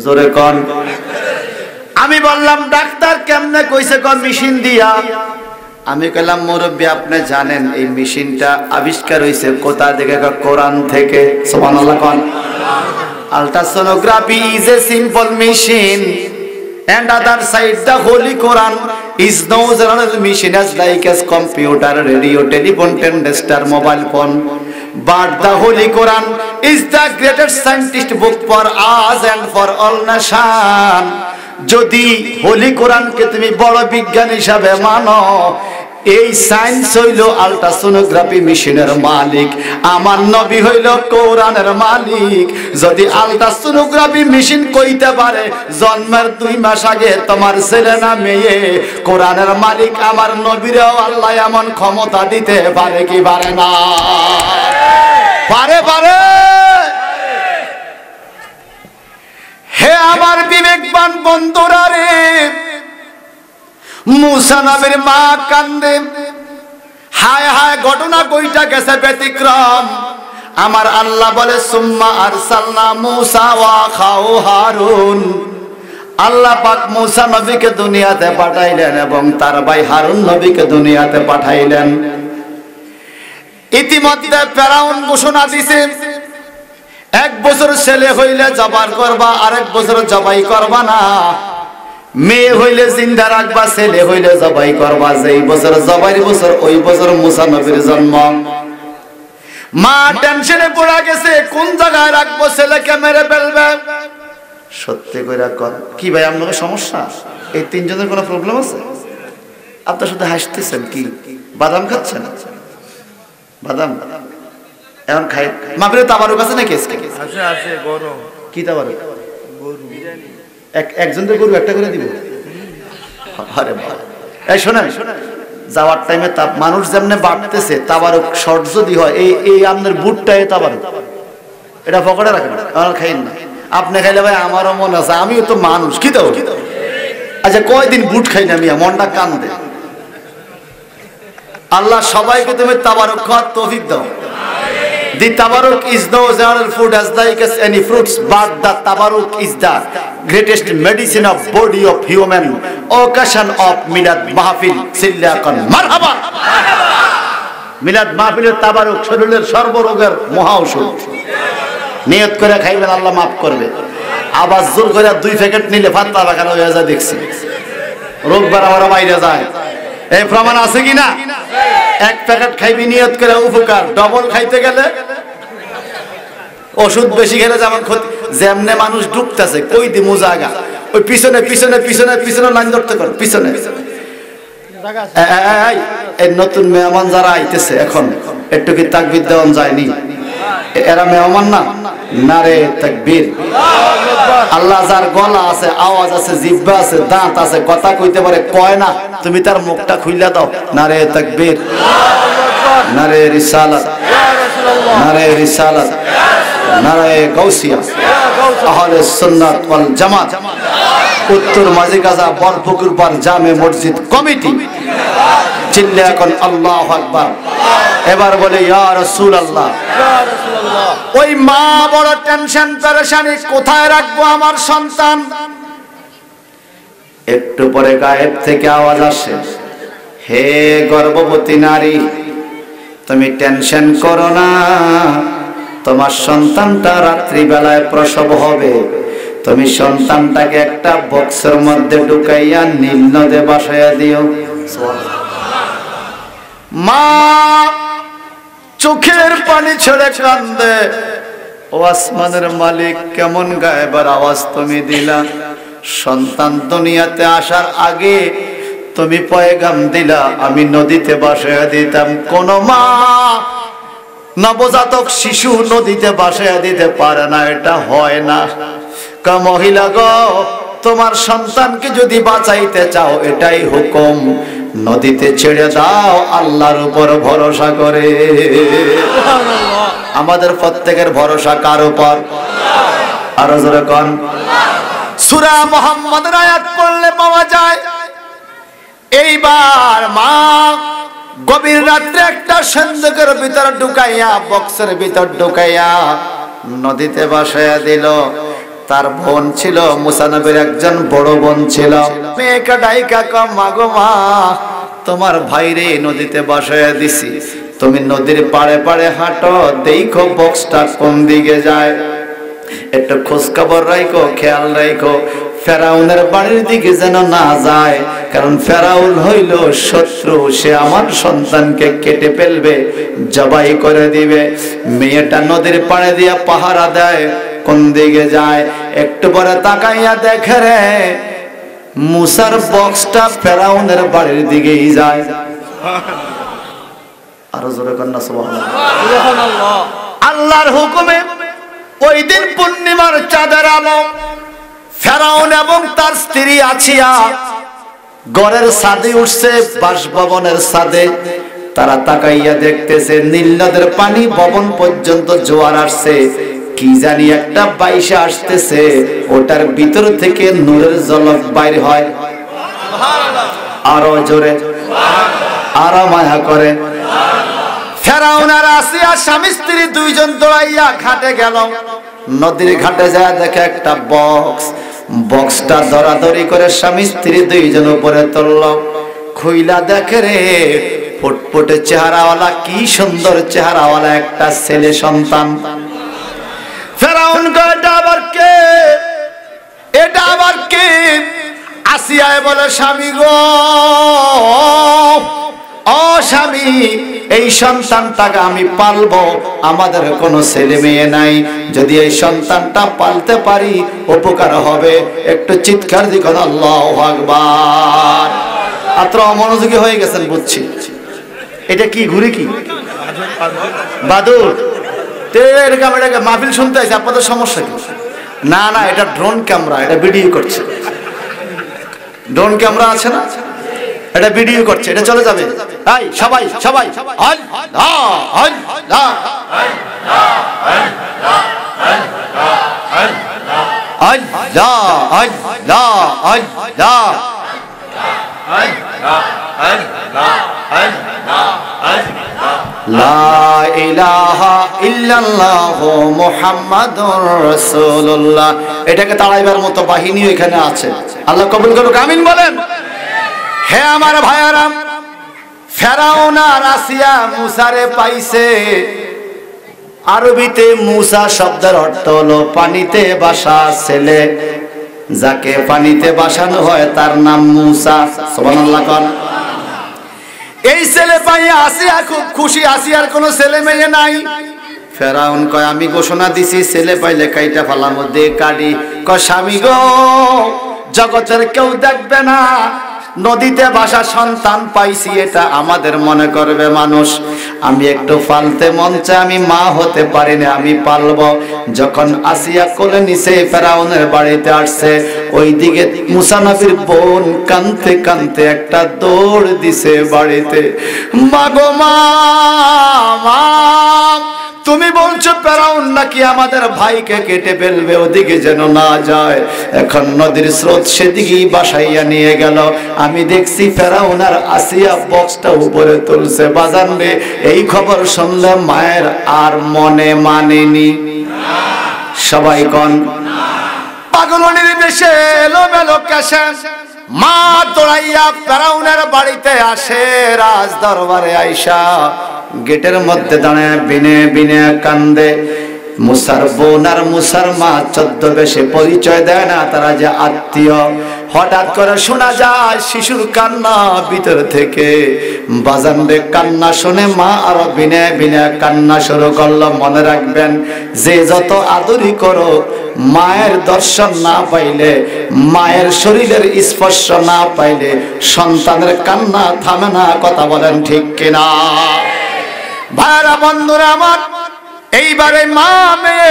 জোরে কোন। আমি বললাম ডাক্তার কেমনে কইছে? মেশিন দিয়া। আমি কইলাম মুরব্বী, আপনি জানেন এই মেশিনটা আবিষ্কার হইছে কোথা থেকে? কোরআন থেকে। সুবহানাল্লাহ কোন। Ultrasonography is a simple machine, and other side the Holy Quran is no general machine as like as computer, radio, telephone, tester, mobile phone. But the Holy Quran is the greatest scientist book for us and for all nation. যদি হোলি কোরআনকে তুমি বড় বিজ্ঞান হিসাবে মানো, এই science হইল ultrasonography মেশিনের মালিক, আমার নবী হইল কোরআনের মালিক। যদি আল্ট্রাসোনোগ্রাফি মেশিন কইতে পারে জন্মের 2 মাস আগে তোমার ছেলে না মেয়ে, কোরআনের মালিক আমার নবীরেও আল্লাহ এমন ক্ষমতা দিতে পারে কি পারে না? পারে, পারে। হে আমার বিবেকবান বন্ধুরা রে, মুসা নবীর মা কান্দে, হায় হায় ঘটনা কইটা গেছে ব্যতিক্রম। আমার আল্লাহ বলে সুম্মা আরসালনা মুসা ওয়া খাউ হারুন। আল্লাহ পাক মুসা নবীকে দুনিয়াতে পাঠাইলেন এবং তার ভাই হারুন নবীকে দুনিয়াতে পাঠাইলেন। ইতিমধ্যে ফেরাউন ঘোষণা দিছে, 1 বছর ছেলে হইলে জবাই করবা, আরেক বছর জবাই করবা না। মেয়ে হইলে জিন্দা রাখবা, ছেলে হইলে জবাই করবা। যেই বছর জবাইর বছর ওই বছর মুসা নবীর জন্ম। মা টেনশনে পড়ে গেছে কোন জায়গায় রাখবো, ছেলেকে মেরে ফেলবে। সত্যি করে কর কি ভাই আপনাদের সমস্যা? এই তিনজনের কোনো প্রবলেম আছে? আপনার সাথে হাসতেছেন কি? বাদাম খাচ্ছেন? বাদাম এখন খাই। মাগরিবে তাবারুক আছে নাকি? আছে আছে। গরু কি তাবারুক? গরু একজন তো গরু একটা করে দিব। আরে বাবা এই শোনেন, যাওয়ার টাইমে মানুষ যেমনে বাড়তেছে তাবারুক শর্ট যদি হয় এই আপনার বুটটাই তাবারুক, এটা পকেটে রাখেন, আমার খাইন না। আপনি খাইলে ভাই আমারও মন আছে, আমিও তো মানুষ কি তো। আচ্ছা কয়দিন বুট খাই না মিয়া, মনটা কান্দে। আল্লাহ সবাইকে তুমি তাবারুক খাওয়ার তৌফিক দাও। The tabarruk is no general food as like as any fruits, but the tabarruk is the greatest medicine of body of human. Occasion of milad mahfil sillakan marhaba. মিলাদ মাহফিলের তাবারুক শরীরের সর্বরোগের মহা ঔষধ। নিয়ত করে খাইবেন, আল্লাহ মাফ করবে। আবার জোর করে 2 প্যাকেট নিলে ফাত্তা লাগানো হয়ে যায়, দেখছি রোগ বাড়াবার বাইরে যায়। এই প্রমাণ আছে কিনা? 1 প্যাকেট খাইবি নিয়ত করে উপকার, ডবল খাইতে গেলে ওষুধ বেশি খেলে যেমন ক্ষতি। যেমনে মানুষ ডুবতেছে কই দি মুজাগা, ওই পিছনে পিছনে পিছনে পিছনে লাইন ধরতে কর, পিছনে। এই নতুন মেহমান যারা আইতেছে এখন একটু কি তাকবীর দেওয়ান যায়নি? এরা মেহমান না? নারে তাকবীর। আল্লাহ যার গলা আছে, আওয়াজ আছে, জিহ্বা আছে, দাঁত আছে, কথা কইতে পারে, কয় না, তুমি তার মুখটা খুইলা দাও। নারে তাকবীর, নারে রিসালাত, নারে রিসালাত, নারে গাউসিয়া, আহলে সুন্নাত ওয়াল জামাত, উত্তর মাঝিগাজা বরপুকুর পার জামে মসজিদ কমিটি। চিল্লে এখন আল্লাহু আকবার। এবার বলে ইয়া রাসূলুল্লাহ। ওই মা বড় টেনশন পেরেশানি, কোথায় রাখবো আমার সন্তান। একটু পরে গায়েব থেকে আওয়াজ আসে, হে গর্ভবতী নারী, তুমি টেনশন করো না, তোমার সন্তানটা রাত্রিবেলায় প্রসব হবে। তুমি সন্তানটাকে একটা বক্সের মধ্যে ঢুকাইয়া নীল নদে বসাইয়া দিও। মা চোখের পানি ছেড়ে কান্দে, ও আসমানের মালিক, কেমন গায়েবার আওয়াজ তুমি দিলা। সন্তান দুনিয়াতে আসার আগে তুমি পয়গাম দিলা আমি নদীতে বাসায়া দিতাম। কোন মা নবজাতক শিশু নদীতে বাসায়া দিতে পারে না, এটা হয় না। মহিলা গো, তোমার সন্তানকে যদি বাঁচাইতে চাও, এটাই হুকুম, নদীতে ছেড়ে দাও আল্লাহর উপর ভরসা করে। আমাদের প্রত্যেকের ভরসা কার উপর? আরো জোরে কোন। সূরা মুহাম্মদের আয়াত পড়লে পাওয়া যায়, এইবার মা গভীর রাত্রে একটা সন্দেকের ভিতর ঢুকাইয়া, বক্সের ভিতর ঢুকাইয়া নদীতে বসাইয়া দিল। তার বোন ছিল, মুসা নবীর একজন বড় বোন ছিল। মেয়েকে ডাইকা কম, মাগো মা, তোমার ভাইরে নদীতে বসাইয়া দিছি, তুমি নদীর পাড়ে পাড়ে হাঁটো, দেখো বক্সটা কোন দিকে যায়, একটু খোঁজ খবর রাখো, খেয়াল রাখো, ফেরাউনের বাড়ির দিকে যেন না যায়, কারণ ফেরাউন হইল শত্রু, সে আমার সন্তানকে কেটে ফেলবে, জবাই করে দিবে। মেয়েটা নদীর পাড়ে দিয়া পাহারা দেয়, কোন দিকে যায়। একটু পরে তাকাইয়া দেখে রে, মুসার বক্সটা ফেরাউনের বাড়ির দিকেই যায়। আরো জোরে কন্যা সুবহানাল্লাহ। আল্লাহর হুকুমে ওই দিন পূর্ণিমার চাঁদের আলো, ফেরাউন এবং তার স্ত্রী আছিয়া ঘরের ছাদে উঠছে, বাসভবনের ছাদে। তারা তাকাইয়া দেখতেছে নীল নদের পানি ভবন পর্যন্ত জোয়ার আসছে, কি জানি একটা বাইশা আসতেছে, ওটার ভিতর থেকে নূরের ঝলক বাইর হয়। আরো জোরে, আরো মায়া করে। ফেরাউন আর আসিয়া স্বামী স্ত্রী দুইজন দৌড়াইয়া ঘাটে গেল। নদীর ঘাটে যায় দেখে একটা বক্স, বক্সটা ধরাধরি করে স্বামী স্ত্রী দুইজন উপরে তুলল। খুইলা দেখে রে, ফুটফুটে চেহারাওয়ালা, কি সুন্দর চেহারাওয়ালা একটা ছেলে সন্তান। ফেরাউন কয়, এটা আবার কে? এটা আবার কে? আসিয়ায় বলে, স্বামী গো, ও স্বামী, এই সন্তানটাকে আমি পালবো, আমাদের কোনো ছেলে মেয়ে নাই, যদি এই সন্তানটা পালতে পারি উপকার হবে। একটু চিৎকার দিয়ে কথা আল্লাহু আকবার। আপনারা অমনোযোগী হয়ে গেছেন বুঝছি। এটা কি ঘুরে কি বাদুর ক্যামেরা মাহফিল শুনতে আছে, আপনাদের সমস্যা কি? না না, এটা ড্রোন ক্যামেরা, এটা ভিডিও করছে। ড্রোন ক্যামেরা আছে না, এটা ভিডিও করছে, এটা চলে যাবে। এই সবাই সবাই লা ইলাহা ইল্লাল্লাহ মুহাম্মাদুর রাসূলুল্লাহ। এটাকে তাড়াইবার মতো বাহিনী এখানে আছে। আল্লাহ কবুল করুক, আমিন বলেন। হে আমার ভাইয়ারা, ফেরাউন আর আসিয়া মুসারে পাইছে। আরবিতে মুসা শব্দের অর্থ হলো পানিতে বাসা ছেলে। যাকে পানিতে বাসানো হয় তার নাম মুসা। সুবহানাল্লাহ কোন। এই ছেলে পাইয়া আসিয়া খুব খুশি। আসিয়ার কোনো ছেলে মেয়ে নাই। ফেরাউন কয় আমি ঘোষণা দিছি ছেলে পাইলে কাইটা ফালার মধ্যে কাটি। কয় স্বামী গো, জগতের কেউ দেখবে না, নদীতে ভাসা সন্তান পাইছি, এটা আমাদের মনে করবে মানুষ। আমি একটু পালতে মন চায়, আমি মা হতে পারি না, আমি পালবো। যখন আসিয়া কোলে নিছে ফেরাউনের বাড়িতে আসছে, ওইদিকে মুসা নবীর বোন কানতে কানতে একটা দৌড় দিছে বাড়িতে। মা গো মা, তুমি বলছো ফেরাউন নাকি আমাদের ভাইকে কেটে ফেলবে, ওদিকে যেন না যায়। এখন নদীর স্রোত সেদিকেই বাসাইয়া নিয়ে গেল। আমি দেখছি ফেরাউন আর আসিয়া বক্সটা উপরে তুলছে। বাজান রে, এই খবর শুনলে মায়ের আর মনে মানেনি। সবাই কোন পাগলনির বেশে এলোমেলো কেশে মা দৌড়াইয়া ফেরাউনের বাড়িতে আসে। রাজ দরবারে আইসা গেটের মধ্যে দাঁড়ায় বিনে বিনে কান্দে। মুসার বোন আর মুসার মা ছদ্মবেশে পরিচয় দেয় না তারা যে আত্মীয়। হঠাৎ করে শোনা যায় শিশুর কান্না ভিতর থেকে। বাজানরে কান্না শুনে মা আরো বিনে বিনে কান্না শুরু করলো। মনে রাখবেন, যে যত আদরই করো, মায়ের দর্শন না পাইলে, মায়ের শরীরের স্পর্শ না পাইলে সন্তানের কান্না থামে না। কথা বলেন ঠিক কিনা? ভাইরা বন্ধুরা আমার, এইবারে মা মেয়ে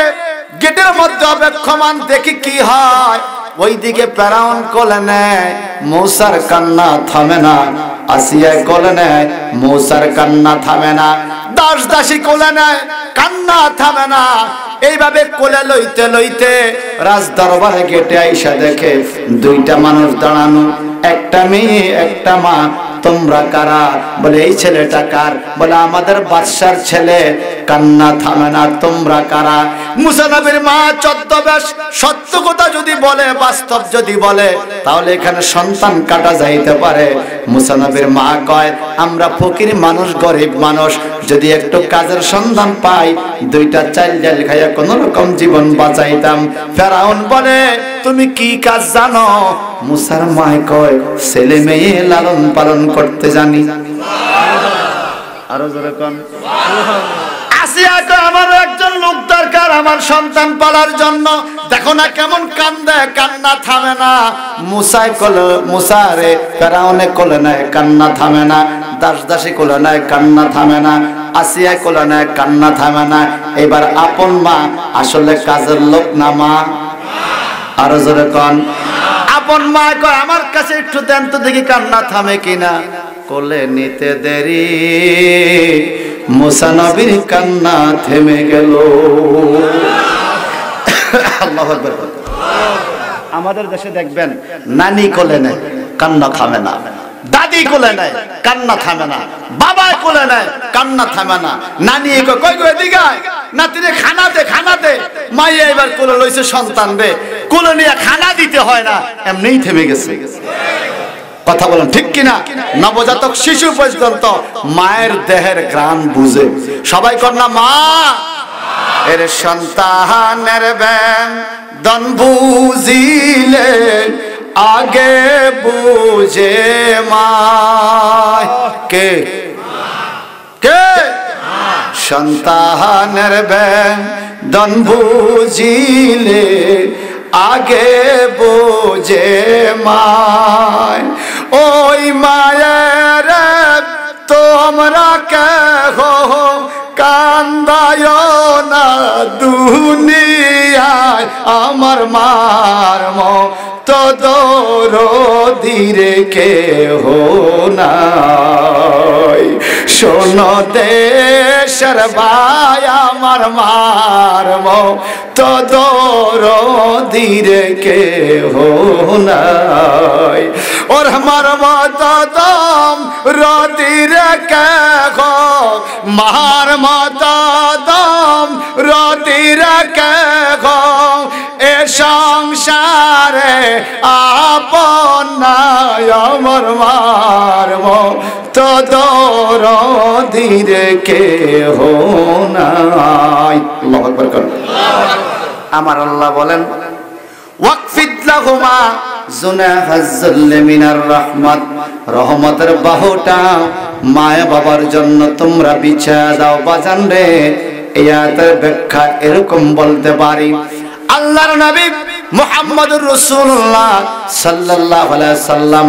গেটের মধ্যে অপেক্ষমান, দেখি কি হয়। ওইদিকে ফেরাউন কোলে নেয়, মূসার কান্না থামে না। আসিয়া কোলে নেয়, মূসার কান্না থামে না। দাস দাসী কোলে নেয়, কান্না থামে না। এইভাবে কোলে লইতে লইতে রাজ দরবারে গেটে আইসা দেখে দুইটা মানুষ দাঁড়ানো, একটা মেয়ে একটা মা। তোমরা কারা? বলে এই ছেলেটা কার? বলে আমাদের বাদশার ছেলে। কান্না থামে না। তোমরা কারা? মুসা নবীর মা ছদ্মবেশ। সত্য কথা যদি বলে, বাস্তব যদি বলে, তাহলে এখানে সন্তান কাটা যাইতে পারে। মুসা নবীর মা কয়, আমরা ফকির মানুষ, গরিব মানুষ, যদি একটু কাজের সন্ধান পাই, দুইটা চাল ডাল খাইয়া কোন রকম জীবন বাঁচাইতাম। ফেরাউন বলে, তুমি কি কাজ জানো? মুসার মা কয়, ছেলে মেয়ে লালন পালন করতে জানি। আরো জোরে কোন। আসিয়া কয়, আমার একজন লোক দরকার আমার সন্তান পালার জন্য। দেখো না কেমন কান্দে, কান্না থামে না। মুসাই কোলে, মুসারে ফেরাউনে কোলে নেয়, কান্না থামে না। দাস দাসী কোলে নেয়, কান্না থামে না। আসিয়া কোলে নেয়, কান্না থামে না। এবার আপন মা আসলে কাজের লোক না মা? আরো জোরে কোন। আপন মা কয়, আমার কাছে একটু দেন তো দেখি কান্না থামে কিনা। কোলে নিতে দেরি, মুসা নবীর কান্না থেমে গেল। আল্লাহু আকবার। আমাদের দেশে দেখবেন, নানি কোলে নেয়, কান্না থামে না। দাদি কোলে নেয়, কান্না থামে না। বাবা কোলে নেয়, কান্না থামে না। নানি কই কই দিগায়, নাতিরে খানা দে, খানা দে। মাইয়া এবার কোলে লইছে সন্তান রে, কোলে নিয়ে খানা দিতে হয় না, এমনিই থেমে গেছে। কথা বলেন ঠিক কিনা? নবজাতক শিশু পর্যন্ত মায়ের দেহের ঘ্রাণ বুঝে। সবাই কর না মা। এর সন্তানের বেদন বুঝিলে আগে বুঝে মা। কে কে? সন্তানের বেদন বুঝিলে আগে বোঝে মায়, ওই মায়ের তোমরা কেহ কান্দায় না দুনিয়ায়, আমার মার মতো দরদিরে কেহ নাই। শোনো দেশের ভাই, আমার মার মতো দরদিরে কেহ নাই। ওর মার মতো দম রদিরে কেহ, মার মতো দম রদিরে কেহ, এ সংসারে আপন নাই, আমার মার মতো দরদিরে কেহ নাই। আল্লাহু আকবার কর। আমার আল্লাহ বলেন ওয়াকফিদ লাহুমা জুনাহাজ যুল্লি মিনার রাহমাত, রহমতের বাহুটা মায়া বাবার জন্য তোমরা বিছিয়ে দাও। বাজান রে, এই আয়াতের ব্যাখ্যা এরকম বলতে পারি, আল্লাহর নবী মুহাম্মদুর রাসূলুল্লাহ সাল্লাল্লাহু আলাইহি সাল্লাম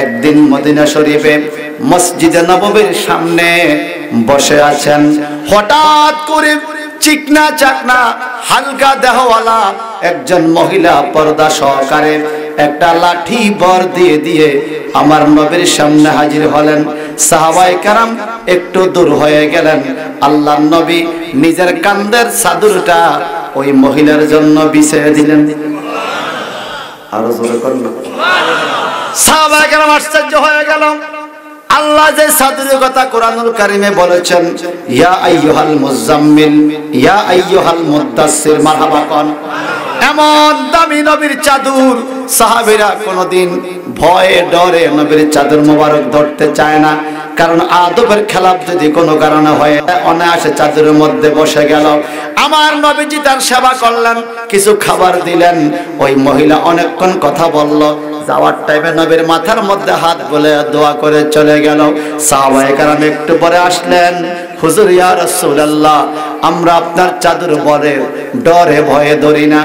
একদিন মদিনা শরীফে মসজিদে নববীর সামনে বসে আছেন। হঠাৎ করে চিকনা চাকনা হালকা দেহওয়ালা একজন মহিলা পর্দা সহকারে একটা লাঠি বর দিয়ে দিয়ে আমার নবীর সামনে হাজির হলেন। সাহাবায়ে কেরাম একটু দূর হয়ে গেলেন। আল্লাহর নবী নিজের কাঁধের চাদরটা ওই মহিলার জন্য বিছিয়ে দিলেন। আরো জোরে করুন। সাহাবায়ে কেরাম আশ্চর্য হয়ে গেল। আল্লাহ যে চাদরের কথা কোরআনুল কারীমে বলেছেন, ইয়া আইয়ুহাল মুজাম্মিল ইয়া আইয়ুহাল মুদ্দাসসির, মারহাবা কোন। এমন দামি নবীর চাদর সাহাবীরা কোনদিন ভয়ে ডরে নবীর চাদর মোবারক ধরতে চায় না, কারণ আদবের খেলাফ যদি কোনো কারণে হয় অনায়াসে চাদরের মধ্যে বসে গেল। আমার নবীজি তার সেবা করলেন, কিছু খাবার দিলেন। ওই মহিলা অনেকক্ষণ কথা বলল। যাওয়ার টাইমে নবীর মাথার মধ্যে হাত বলে দোয়া করে চলে গেল। সাহাবায়ে কেরাম একটু পরে আসলেন, হুজুর ইয়া রাসূলুল্লাহ, আমরা আপনার চাদর বরে ডরে ভয়ে ধরি না,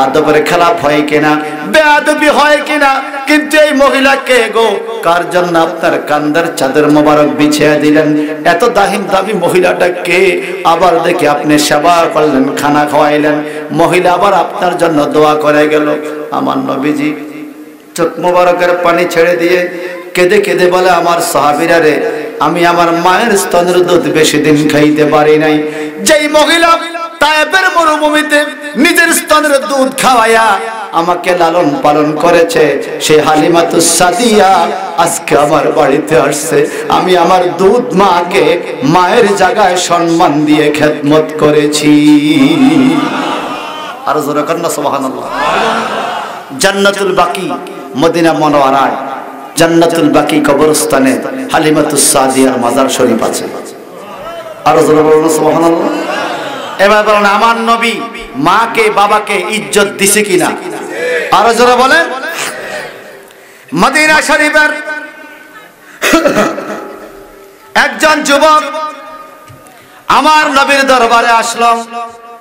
আদবের খেলাফ হয় কিনা, বেয়াদবি হয় কিনা, কিন্তু এই মহিলাকে গো কার জন্য আপনার কান্দার চাদর মোবারক বিছিয়ে দিলেন? এত দামি মহিলাটা কে? আবার দেখি আপনি সেবা করলেন, খানা খাওয়াইলেন, মহিলা আবার আপনার জন্য দোয়া করে গেল। আমার নবীজি চোখ মোবারকের পানি ছেড়ে দিয়ে কেঁদে কেঁদে বলে, আমার সাহাবীরা রে, আমি আমার মায়ের স্তনের দুধ বেশি দিন খাইতে পারি নাই। যেই মহিলা তায়েফের মরুভূমিতে নিজের স্তনের দুধ খাওয়ায়া আমাকে লালন পালন করেছে, সেই হালিমাতুস সাদিয়া আজকে আমার বাড়িতে আসছে। আমি আমার দুধ মাকে মায়ের জায়গায় সম্মান দিয়ে খেদমত করেছি। আর জোরে কন্না সুবহানাল্লাহ। জান্নাতুল বাকি মদিনা মুনাওয়ারায় জান্নাতুল বাকি কবরস্থানে হালিমাতুস সাদিয়ার মাজার শরীফ আছে। আর জোরে বলুন সুবহানাল্লাহ। এবার বলুন, আমার নবী মাকে বাবাকে ইজ্জত দিছে কিনা? আরো জোরে বলেন। মদিনা শরীফের একজন যুবক আমার নবীর দরবারে আসলো।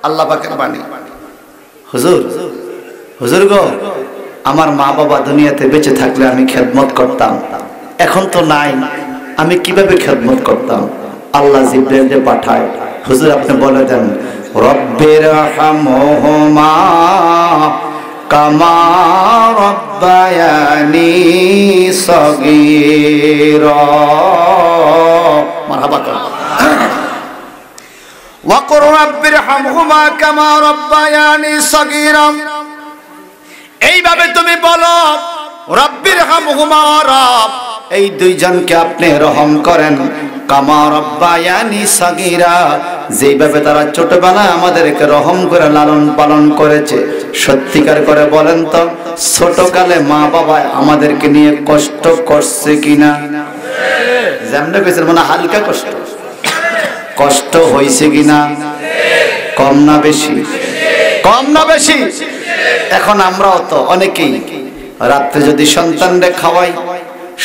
আল্লাহ পাকের বাণী, হুজুর হুজুর গো, আমার মা বাবা দুনিয়াতে বেঁচে থাকলে আমি খেদমত করতাম, এখন তো নাই, আমি কিভাবে খেদমত করতাম? আল্লাহ জিবরাইলকে পাঠায়, হুজুর আপনি বলে দেন, রব্বিরহামহুমা কামা রব্বায়ানি সগীরা। মারহাবা কর। ওয়া কুর রব্বিরহামহুমা কামা রব্বায়ানি সগীরা। এইভাবে তুমি বলো, রব্বিরহামহুমা, রব এই দুইজনকে আপনি রহম করেন, কামা রব্বায়ানি সগীরা, যেভাবে তারা ছোটবেলায় আমাদেরকে রহম করে লালন পালন করেছে। সত্যিকার করে বলেন তো, ছোটকালে মা বাবা আমাদেরকে নিয়ে কষ্ট করছে কিনা? যেমন কইছেন মানে হালকা কষ্ট, কষ্ট হয়েছে কিনা? কম না বেশি? কম না বেশি? এখন আমরাও তো অনেকেই রাত্রে যদি সন্তানরে খাওয়াই,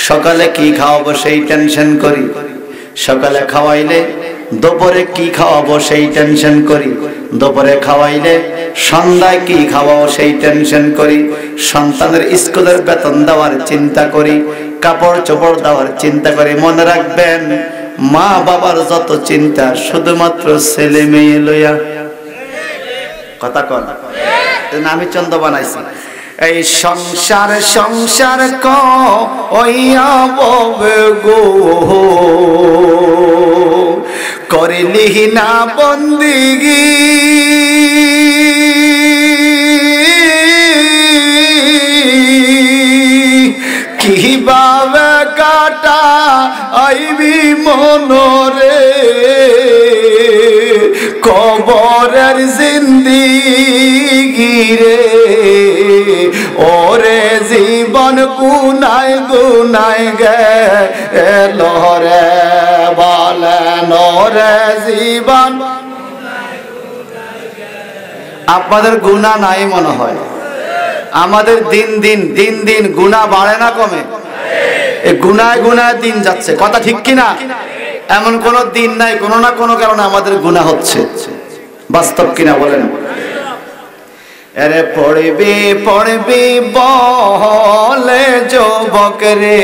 সকালে কি খাওয়াবো সেই টেনশন করি। সকালে খাওয়াইলে দুপুরে কি খাওয়াবো সেই টেনশন করি, দুপুরে খাওয়াইলে সন্ধ্যায় কি খাওয়াবো সেই টেনশন করি, সন্তানের স্কুলের বেতন দেওয়ার চিন্তা করি, কাপড় চোপড় দেওয়ার চিন্তা করি। মনে রাখবেন, মা বাবার যত চিন্তা শুধুমাত্র ছেলে মেয়ে লইয়া। কথা কন, আমি চন্দ বানাইছি। এই সংসার সংসার কইয়া ববে গো, করিলি না বন্দিগি, কিভাবে কাটা আইবি মনরে, কবরের জিন্দিগি রে। ওরে জীবন গুনায় গুনায় গেল রে, বলেন ওরে জীবন। আপনাদের গুনাহ নাই মনে হয়, আমাদের দিন দিন গুনাহ বাড়ে না কমে? এই গুনায় গুনায় দিন যাচ্ছে, কথা ঠিক কিনা? এমন কোন দিন নাই কোনো না কোনো কারণে আমাদের গুনাহ হচ্ছে, বাস্তব কিনা বলেন? আরে পড়বি পড়বি বলে যুবক রে,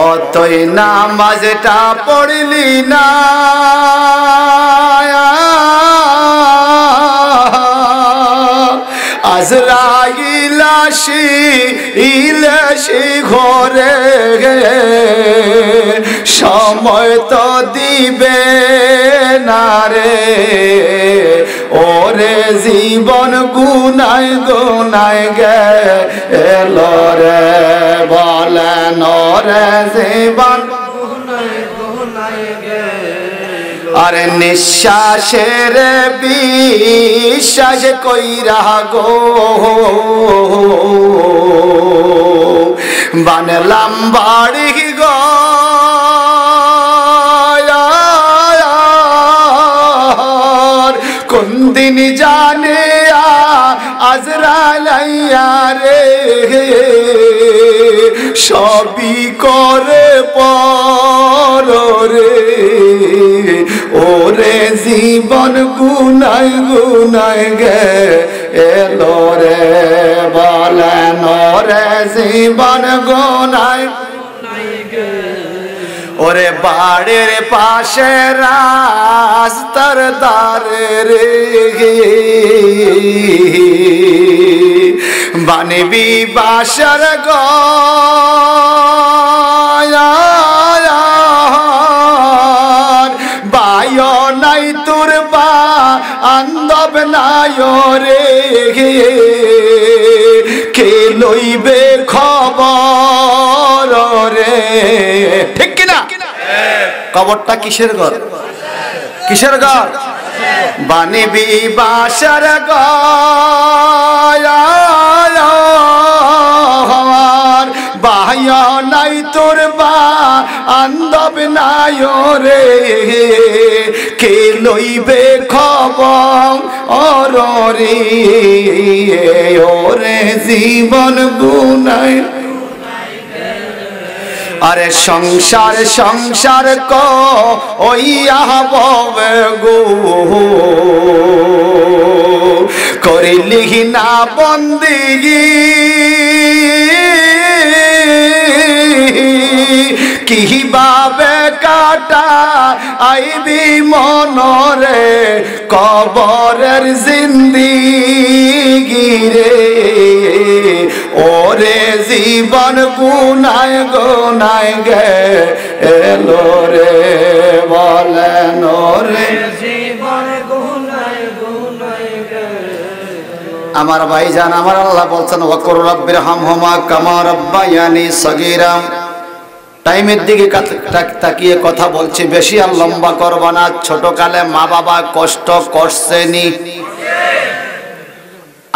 অতই নামাজটা পড়লি না, আজরাইল আসিলে ঘরে, সময় তো দিবে না রে। ওরে জীবন গুনায় গুনায় গেল রে, বলেন ওরে জীবন গুনায় গুনায় গেল। আরে নিঃশ্বাসের বিশ্বাস কইরা গো, বানলাম বাড়ি গো, কোন দিন জানে আজরাইল আইয়া রে, সবই করে পর রে। ওরে জীবন গুনায় গুনায় গেল রে, বলেন ওরে জীবন গুনায়। ওরে বাড়ির পাশে রাস্তার ধারে রে, বানিবি বাসার ঘর, বায়ো নাই তোর বা আন্দব নাই রে, কে লইবে খবর রে, ঠিক কিনা? কবরটা কিসের ঘর? কিসের ঘর? বানিবি বাসার ঘর, বাহ্য নাই তোর বা আন্দব নাই রে, কে লইবে খবর রে। ওরে জীবন গুনায়, আরে সংসার সংসার কইয়া ববে গো, করিলি না বন্দিগি, কিভাবে কাটা আইবি মনরে, কবরের জিন্দিগি রে। ওরে জীবন গুনায় গুনায় গেল রে, বলেন ওরে জীবন গুনায় গুনায় গেল। আমার ভাইজান, আমার আল্লাহ বলছেন ওয়াকুর রাব্বির হামহুমা কামা রাব্বায়ানি সগীরা। টাইমের দিকে তাকিয়ে কথা বলছি, বেশি আর লম্বা করব না। ছোটকালে মা বাবা কষ্ট করছেনি।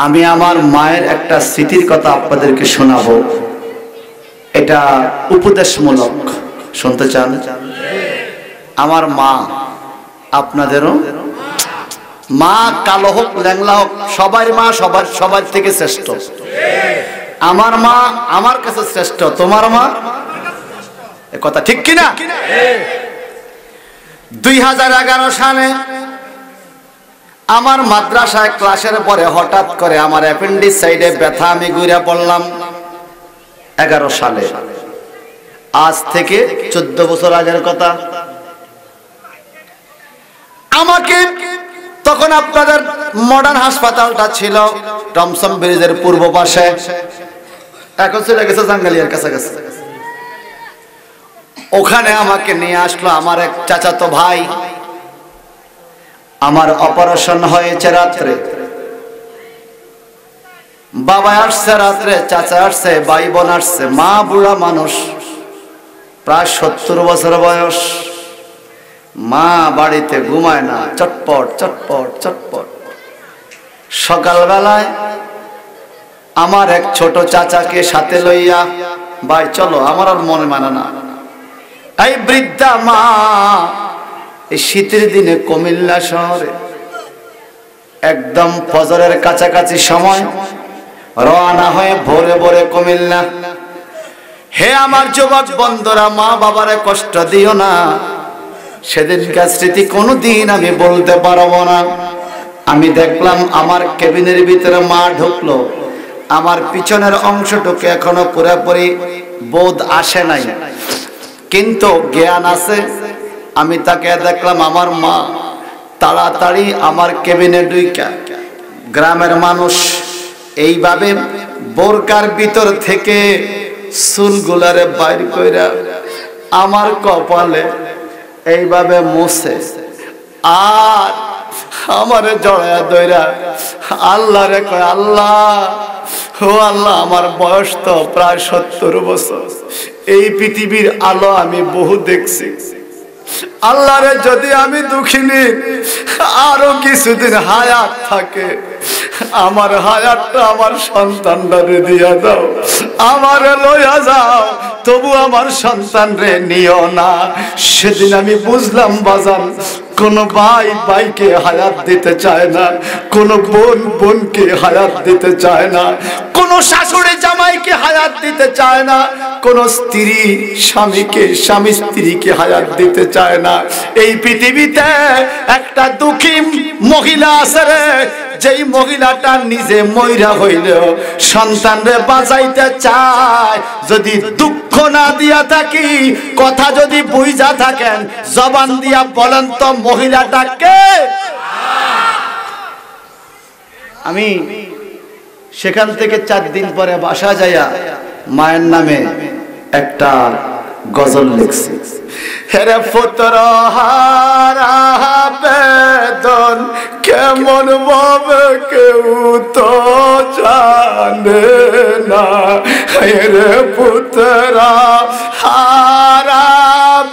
আমি আমার মায়ের একটা স্মৃতির কথা আপনাদেরকে শোনাবো, এটা উপদেশমূলক, শুনতে চান? আমার মা, আপনাদেরও মা, কালো হোক ল্যাংলা হোক, সবার মা সবার থেকে শ্রেষ্ঠ। আমার মা আমার কাছে শ্রেষ্ঠ, তোমার মা এ কথা ঠিক কিনা? 2011 সালে আমার মাদ্রাসায় ক্লাসের পরে হঠাৎ করে আমার অ্যাপেন্ডিক্স সাইডে ব্যথা, আমি ঘুরে পড়লাম। 11 সালে, আজ থেকে 14 বছর আগের কথা। আমাকে তখন আপনাদের মডার্ন হাসপাতালটা ছিল টমসম ব্রিজের পূর্ব পাশে, এখন চলে গেছে জাঙ্গালিয়ার কাছাকাছি। ওখানে আমাকে নিয়ে আসলো আমার এক চাচাতো ভাই। আমার অপারেশন হয়েছে রাত্রে, বাবা আসছে রাত্রে, চাচা আসছে, ভাই বোন আসছে, মা বুড়া মানুষ, প্রায় 70 বছর বয়স। মা বাড়িতে ঘুমায় না, চটপট চটপট চটপট। সকালবেলায় আমার এক ছোট চাচাকে সাথে লইয়া, ভাই চলো, আমার আর মনে মানে না। এই বৃদ্ধা মা এই শীতের দিনে কুমিল্লা শহরে একদম ফজরের কাছাকাছি সময় রওনা হয়ে ভোরে ভোরে কুমিল্লা। হে আমার যুবক বন্ধুরা, মা বাবারে কষ্ট দিও না। সেদিনকার স্মৃতি কোনোদিন আমি বলতে পারবো না। আমি দেখলাম আমার কেবিনের ভিতরে মা ঢুকলো, আমার পিছনের অংশটুকু এখনো পুরোপুরি বোধ আসে নাই, কিন্তু জ্ঞান আছে। আমি তাকে দেখলাম, আমার মা তাড়াতাড়ি আমার কেবিনে ঢুইকা, গ্রামের মানুষ এইভাবে বোরকার ভিতর থেকে চুলগুলারে বাইর কইরা আমার কপালে এইভাবে মুছে আর আমারে জড়ায়া ধইরা আল্লাহরে কয়, আল্লাহ ও আল্লাহ, আমার বয়স তো প্রায় 70 বছর, এই পৃথিবীর আলো আমি বহু দেখছি। আল্লাহরে যদি আমি দুঃখিনী আরো কিছুদিন হায়াত থাকে, আমার হায়াতটা আমার সন্তানরে দিয়া দাও, আমারে লইয়া যাও, তবু আমার সন্তানরে নিও না। সেদিন আমি বুঝলাম বাজান, কোন ভাই ভাইকে হায়াত দিতে চায় না, কোন বোন বোনকে হায়াত দিতে চায় না, কোন শাশুড়ি জামাইকে হায়াত দিতে চায় না, কোন স্ত্রী স্বামীকে, স্বামী স্ত্রীকে হায়াত দিতে চায় না। এই পৃথিবীতে একটা দুঃখী মহিলা আছে রে, যেই মহিলাটা নিজে মইরা হইলেও সন্তানরে বাঁচাইতে চায়। যদি দুঃখ না দিয়া থাকি, কথা যদি বুঝা থাকেন, জবান দিয়া বলেন তো মহিলাটা কে? আমি সেখান থেকে 4 দিন পরে বাসা যাইয়া মায়ের নামে একটা গজল লিখছি। হেরে পুত্র হারা বেদন কেমন ভাবে কেউ তো জানে না, হেরে পুত্র হারা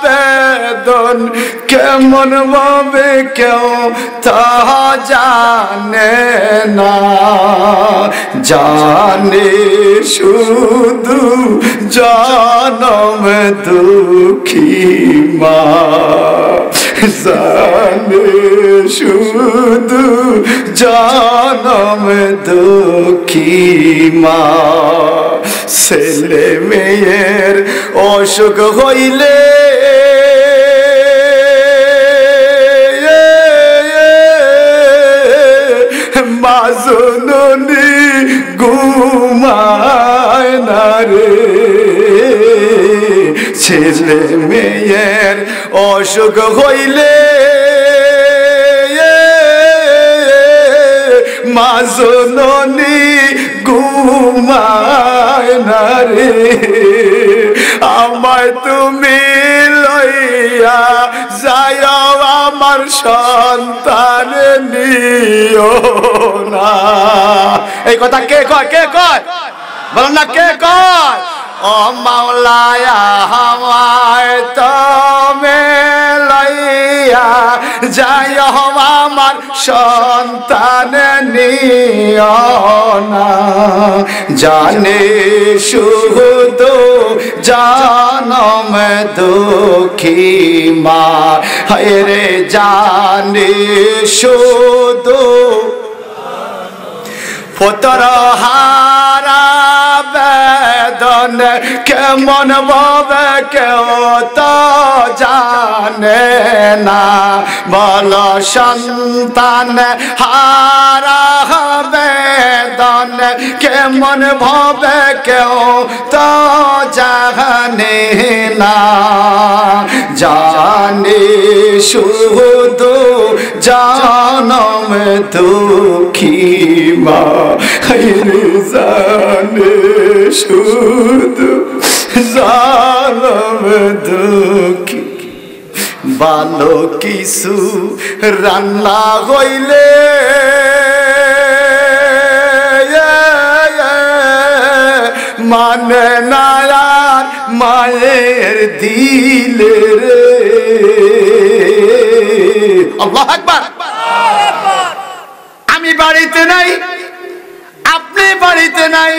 বেদন কেমন ভাবে কেউ তো জানে না, জানে শুধু জনম দুঃখী মা, জানে শুধু জনম দুঃখী মা। ছেলে মেয়ের অসুখ হইলে মা জননী ঘুমায় না রে, ছেলে মেয়ের অসুখ হইলে মা জননী ঘুমায় না রে। আমায় তুমি লইয়া যাও, আমার সন্তান নিও না। এই কথা কে কয়? কে কয়? বলেন না, কে কয়? ও মাওলায়া আমায় তুমি লইয়া যাও, আমার সন্তান নিও না। জানে শুধু জনম দুঃখী মা, হায় রে জানে শুধু পুত্র হারা বেদন বেদন কেমন ভাবে কেউ তো জানে না বলো সন্তান হারা বেদন কেমন ভাবে কেউ তো জানে না জানে শুধু জানম দুঃখী মা জানে শুধু জানম দুঃখী ভালো কিছু রান্না হইলে মানে না আর মায়ের দিলে রে আল্লাহু আকবার। আমি বাড়িতে নাই, আপনি বাড়িতে নাই,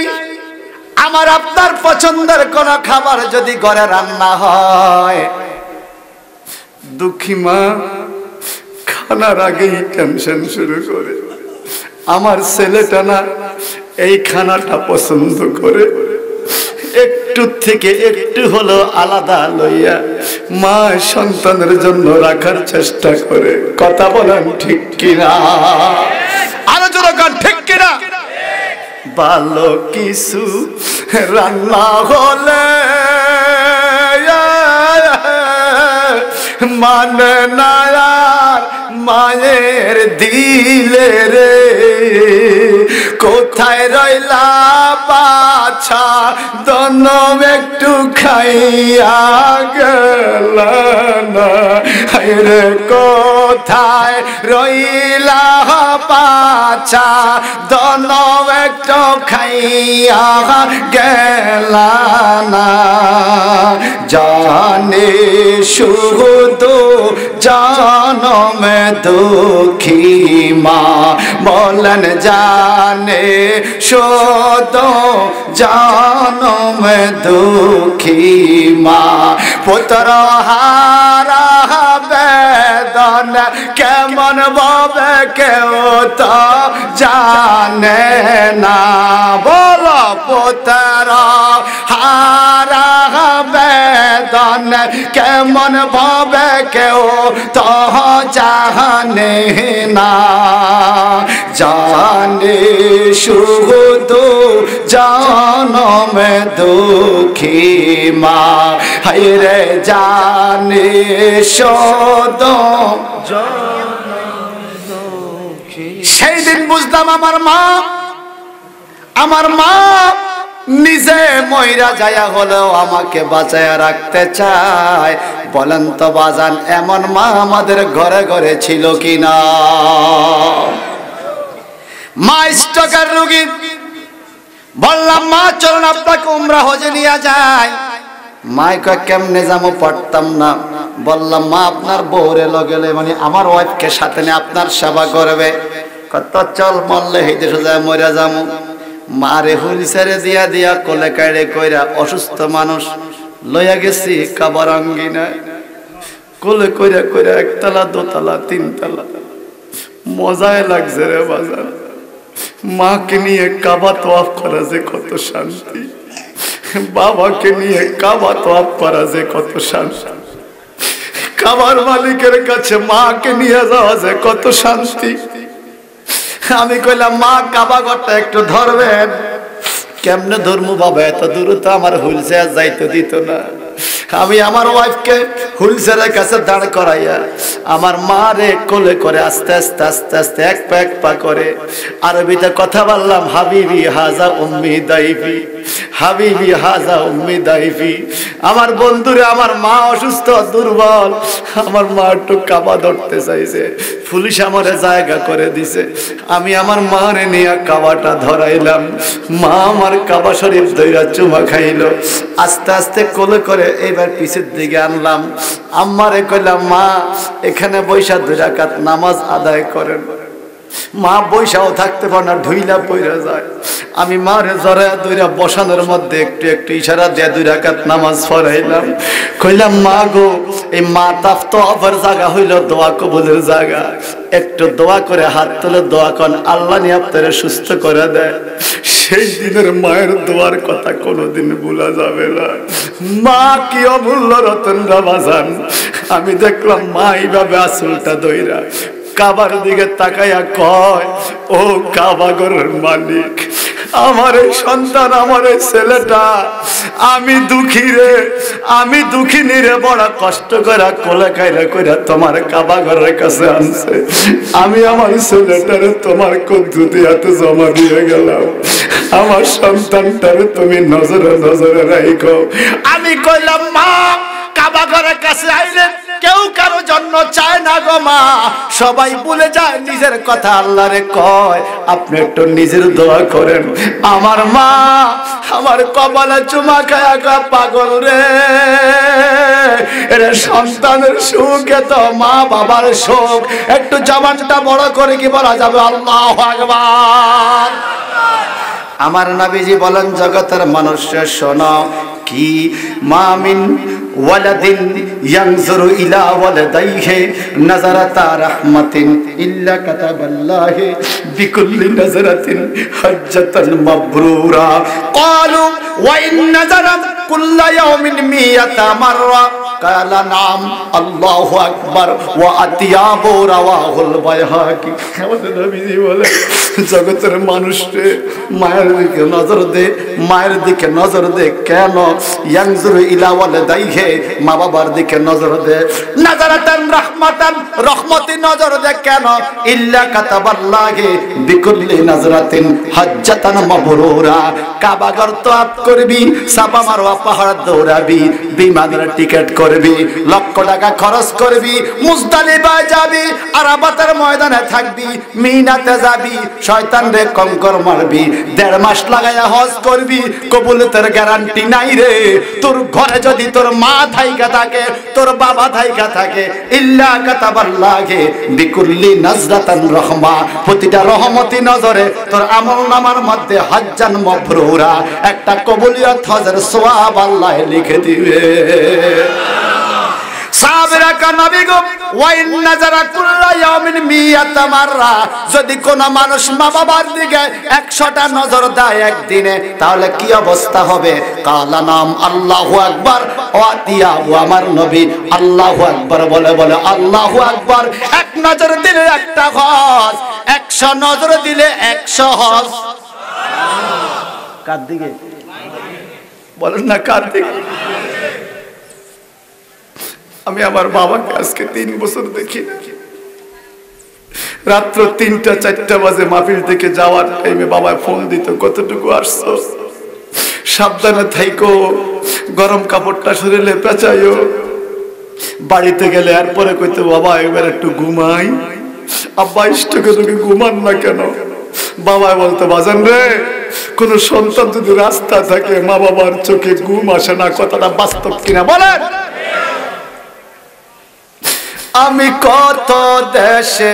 আমার আপনার পছন্দের কোন খাবার যদি ঘরে রান্না হয়, দুঃখী মা খানার আগেই টেনশন শুরু করে। আমার ছেলেটা না এই খানাটা পছন্দ করে, একটু থেকে একটু হলো আলাদা লইয়া মা সন্তানের জন্য রাখার চেষ্টা করে। কথা বলেন ঠিক কিনা? আলোচনা কর ঠিক কিনা? ভালো কিছু রান্না হলে মানে না আর মায়ের দিলে রে কোথায় রইলা বাছা দন একটু খাইয়া গেল না রে কোথায় রইলা বাছা দন একটু খাইয়া গেল না জানে শুধু জানম দুঃখী মা বলেন জানে শুধু জানম দুঃখী মা পুত্র হারা বেদন কেমন ভাবে কেউ তো জানে না বলো পুত্র হারা বেদন কেমন ভাবে কেউ তো জানে না জানে শুধু জানম দুঃখী মা হায়রে জানে শুধু সেই দিন বুঝলাম আমার মা নিজে মইরা যায়া হলেও আমাকে বাঁচায়া রাখতে চায়। বলেন তো বাজান, এমন মা আমাদের ঘরে ঘরে ছিল কিনা? মা স্ট্রোকের রোগী, বললাম মা চলুন আপনাকে উমরা হজে নিয়ে যায়। মাই কয় কেমনে যাবো, পারতাম না। বললাম মা আপনার বউরে লগেলে মানে আমার ওয়াইফকে সাথে নিয়ে আপনার সেবা করবে। কত চল মরলে এই দেশে যায় মরে যাবো। মারে হুইলচেয়ারে দিয়া দিয়া কোলে কাইড়ে কইরা অসুস্থ মানুষ লইয়া গেছি কাবার আঙ্গিনায়, কোলে কইরা কইরা একতলা দোতলা তিনতলা। মজায় লাগছে রে বাজার। মাকে নিয়ে কাবা তোয়াফ করা যে কত শান্তি, বাবাকে নিয়ে কাবা তোয়াফ করা যে কত শান্তি, কাবার মালিকের কাছে মাকে নিয়ে যাওয়া যে কত শান্তি। আমি কইলাম মা কাবা ঘরটা একটু ধরবেন। কেমনে ধর্ম বাবা, এত দূর তো আমার হুইলচেয়ার যাইতে দিত না। আমি আমার ওয়াইফকে হুইলচেয়ারের কাছে দাঁড় করাইয়া আমার মা রে কোলে করে আস্তে আস্তে আস্তে আস্তে এক পা করে আরবিতে কথা বললাম, হাবিবি হাজা উম্মি দাইফি, হাবিবি হাজা উম্মি দাইফি। আমার বন্ধুরে, আমার মা অসুস্থ দুর্বল, আমার মা একটু কাবা ধরতে চাইছে, পুলিশ আমারে জায়গা করে দিছে। আমি আমার মারে নিয়ে কাবাটা ধরাইলাম। মা আমার কাবা শরীফ ধইরা চুমা খাইলো। আস্তে আস্তে কোলে করে এইবার পিছের দিকে আনলাম। আম্মারে কইলাম মা এখানে বৈশা 2 রাকাত নামাজ আদায় করেন। মা বৈশাও থাকতে পারে না, ঢুইলা পইরা যায়। আমি মারে জড়ায়া দইরা বসানোর মধ্যে একটু একটু ইশারা দিয়ে 2 রাকাত নামাজ পড়াইলাম। কইলাম মা গো, এই মা তাফ তো আবার জায়গা হইল দোয়া কবুলের জায়গা, একটু দোয়া করে হাত তুলে দোয়া করেন, আল্লাহ নিয়ে আপনারা সুস্থ করে দেয়। সেই দিনের মায়ের দোয়ার কথা কোনোদিন ভোলা যাবে না। মা কি অমূল্য রতন রাবাজান। আমি দেখলাম মা এইভাবে আসলটা দইরা কাবার দিকে তাকাইয়া কয়, ও কাবা ঘরের মালিক, আমার এই সন্তান, আমার এই ছেলেটা, আমি দুঃখী রে, আমি দুঃখিনী রে, বড় কষ্ট করে কোলে কাইরা কইরা তোমার কাবা ঘরের কাছে আনছে। আমি আমার ছেলেটারে তোমার কদ্দুতি হাতে জমা দিয়ে গেলাম, আমার সন্তানটারে তুমি নজরে নজরে রাখো। আমি কইলাম মা, কাবা ঘরের কাছে আইলেন কেউ কারো জন্য চায় না গো মা, সবাই ভুলে যায় নিজের কথা আল্লাহরে কয়। আপনি একটু নিজের দোয়া করেন। আমার মা আমার কপালে চুমা খায়া পাগল রে, এরে সন্তানের সুখে তো মা বাবার সুখ। একটু জবানটা বড় করে কি বলা যাবে আল্লাহু আকবার। আমার নবীজি বলেন, জগতের মানুষের শোনো, কি মামিন ওয়ালাদিন ইয়ানজুরু ইলা ওয়ালাদাইহি নাযারাতা রাহমাতিন ইল্লা কাতাবাল্লাহু বিকুল্লি নাযারাতিন হজ্জাতান মাবরুরা। ক্বালু ওয়া ইন নাযারা কুল্লা ইয়াউমিন মিয়াতা মাররা। কালা নাম, আল্লাহু আকবার ওয়া আতিয়াবু রাওয়াহুল বাইহাকি। আমাদের নবীজি বলে, জগতের মানুষকে মায়ের দিকে নজর দে, মায়ের দিকে নজর দে। কেন? ইয়ানজুরু ইলা ওয়ালাদাইহি, মা বাবার দিকে নজর দে। নাযারাতান রাহমাতান, রহমতি নজর দে। কেন? ইল্লা কাতাবাল্লাহি বিকুল্লি নাযরাতিন হজ্জাতান মাবরুরা। কাবা ঘর তওয়াফ করবি, সাফা মারওয়া পাহাড় দৌড়াবি, বিমানের টিকেট করবি, লক্ষ টাকা খরচ করবি, মুজদালিফায় যাবি, আরাফাতের ময়দানে থাকবি, মিনাতে যাবি, শয়তানরে কঙ্কর মারবি, 1.5 মাস লাগায়া হজ করবি, কবুলতের গ্যারান্টি নাই রে। তোর ঘরে যদি তোর মা থাইকা থাকে, তোর বাবা থাইকা থাকে, ইল্লা কাতাবাল্লাহি বিকুল্লি নাযরাতান রাহমা, প্রতিটা রহমতি নজরে তোর আমলনামার মধ্যে হজ্জান মাবরুরা, একটা কবুলিয়ত হজের সওয়াব আল্লাহ লিখে দিবে। সাহাবীরা নবী গো, ওয়া ইন নাযারা কুল্লা ইয়াউমিন মিয়াতা মাররা, যদি কোন মানুষ মা বাবার দিকে 100টা নজর দেয় একদিনে, তাহলে কি অবস্থা হবে? কালা নাম, আল্লাহু আকবার ওয়া আতিয়াবু। আমার নবী আল্লাহু আকবার বলে বলে আল্লাহু আকবার। 1 নজর দিলে 1টা হজ, 100 নজর দিলে 100 হজ। কার দিকে বলেন না, কার দিকে? আমি আমার বাবাকে আজকে 3 বছর দেখি না। রাত্র 3টা 4টা বাজে মাহফিল থেকে যাওয়ার টাইমে বাবা ফোন দিত, কতটুকু আসছো, সাবধানে থাইকো, গরম কাপড়টা শরীরে পেঁচাইও। বাড়িতে গেলে এরপরে কইতো, বাবা এবার একটু ঘুমাই। আব্বা ইষ্টকে তুমি ঘুমান না কেন? বাবা বলতো, বাজান রে, কোন সন্তান যদি রাস্তা থাকে, মা বাবার চোখে ঘুম আসে না, কথাটা বাস্তব কিনা বলেন? আমি কত দেশে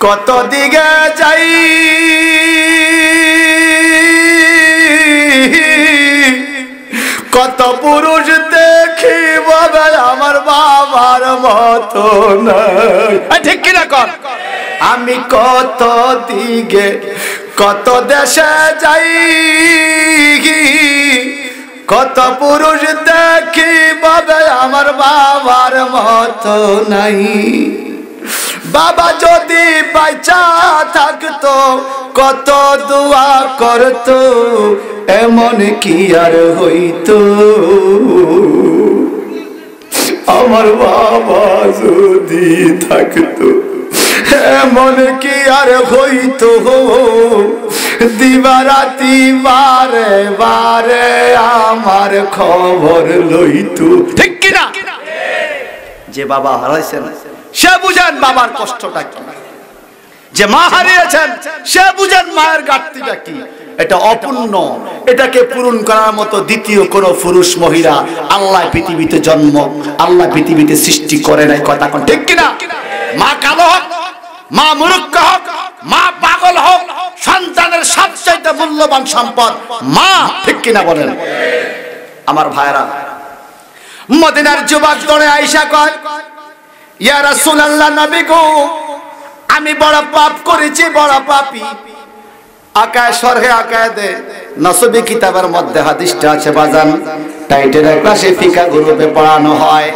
কত দিকে যাই, কত পুরুষ দেখি বলে আমার বাবার মতো নাই। ঠিক কিনা কর? আমি কত দিকে কত দেশে যাই, কত পুরুষ দেখি বলে আমার বাবার মতো নাই। বাবা যদি বাইচা থাকতো, কত দোয়া করতো, এমন কি আর হইতো? আমার বাবা যদি থাকতো, এমন কি আর হইতো? দিবারাতি বারে বারে আমার খবর লইতো। ঠিক কিনা? যে বাবা হারাইছেন সে বুঝেন বাবার কষ্টটা কি, যে মা হারিয়েছেন সে বুঝেন মায়ের ঘাটতিটা কি। এটা অপূর্ণ, এটাকে পূরণ করার মতো দ্বিতীয় কোন পুরুষ মহিলা আল্লাহ পৃথিবীতে আল্লাহ পৃথিবীতে সৃষ্টি করে নাই। কথা কোন ঠিক কিনা? মা কালো হোক, মা মূর্খ হোক, মা পাগল হোক, সন্তানের সবচেয়ে মূল্যবান সম্পদ মা, ঠিক কিনা বলেন? আমার ভাইরা, মদিনার যুবক দৌড়ে আয়েশা কয়, ইয়া রাসূলুল্লাহ, নবী গো, আমি বড় পাপ করেছি, বড় পাপী। আকায় সরহে আকায় দে নসবি কিতাবের মধ্যে হাদিসটা আছে বাজান, টাইটেলের ক্লাসে ফিকা গ্রুপে পড়ানো হয়।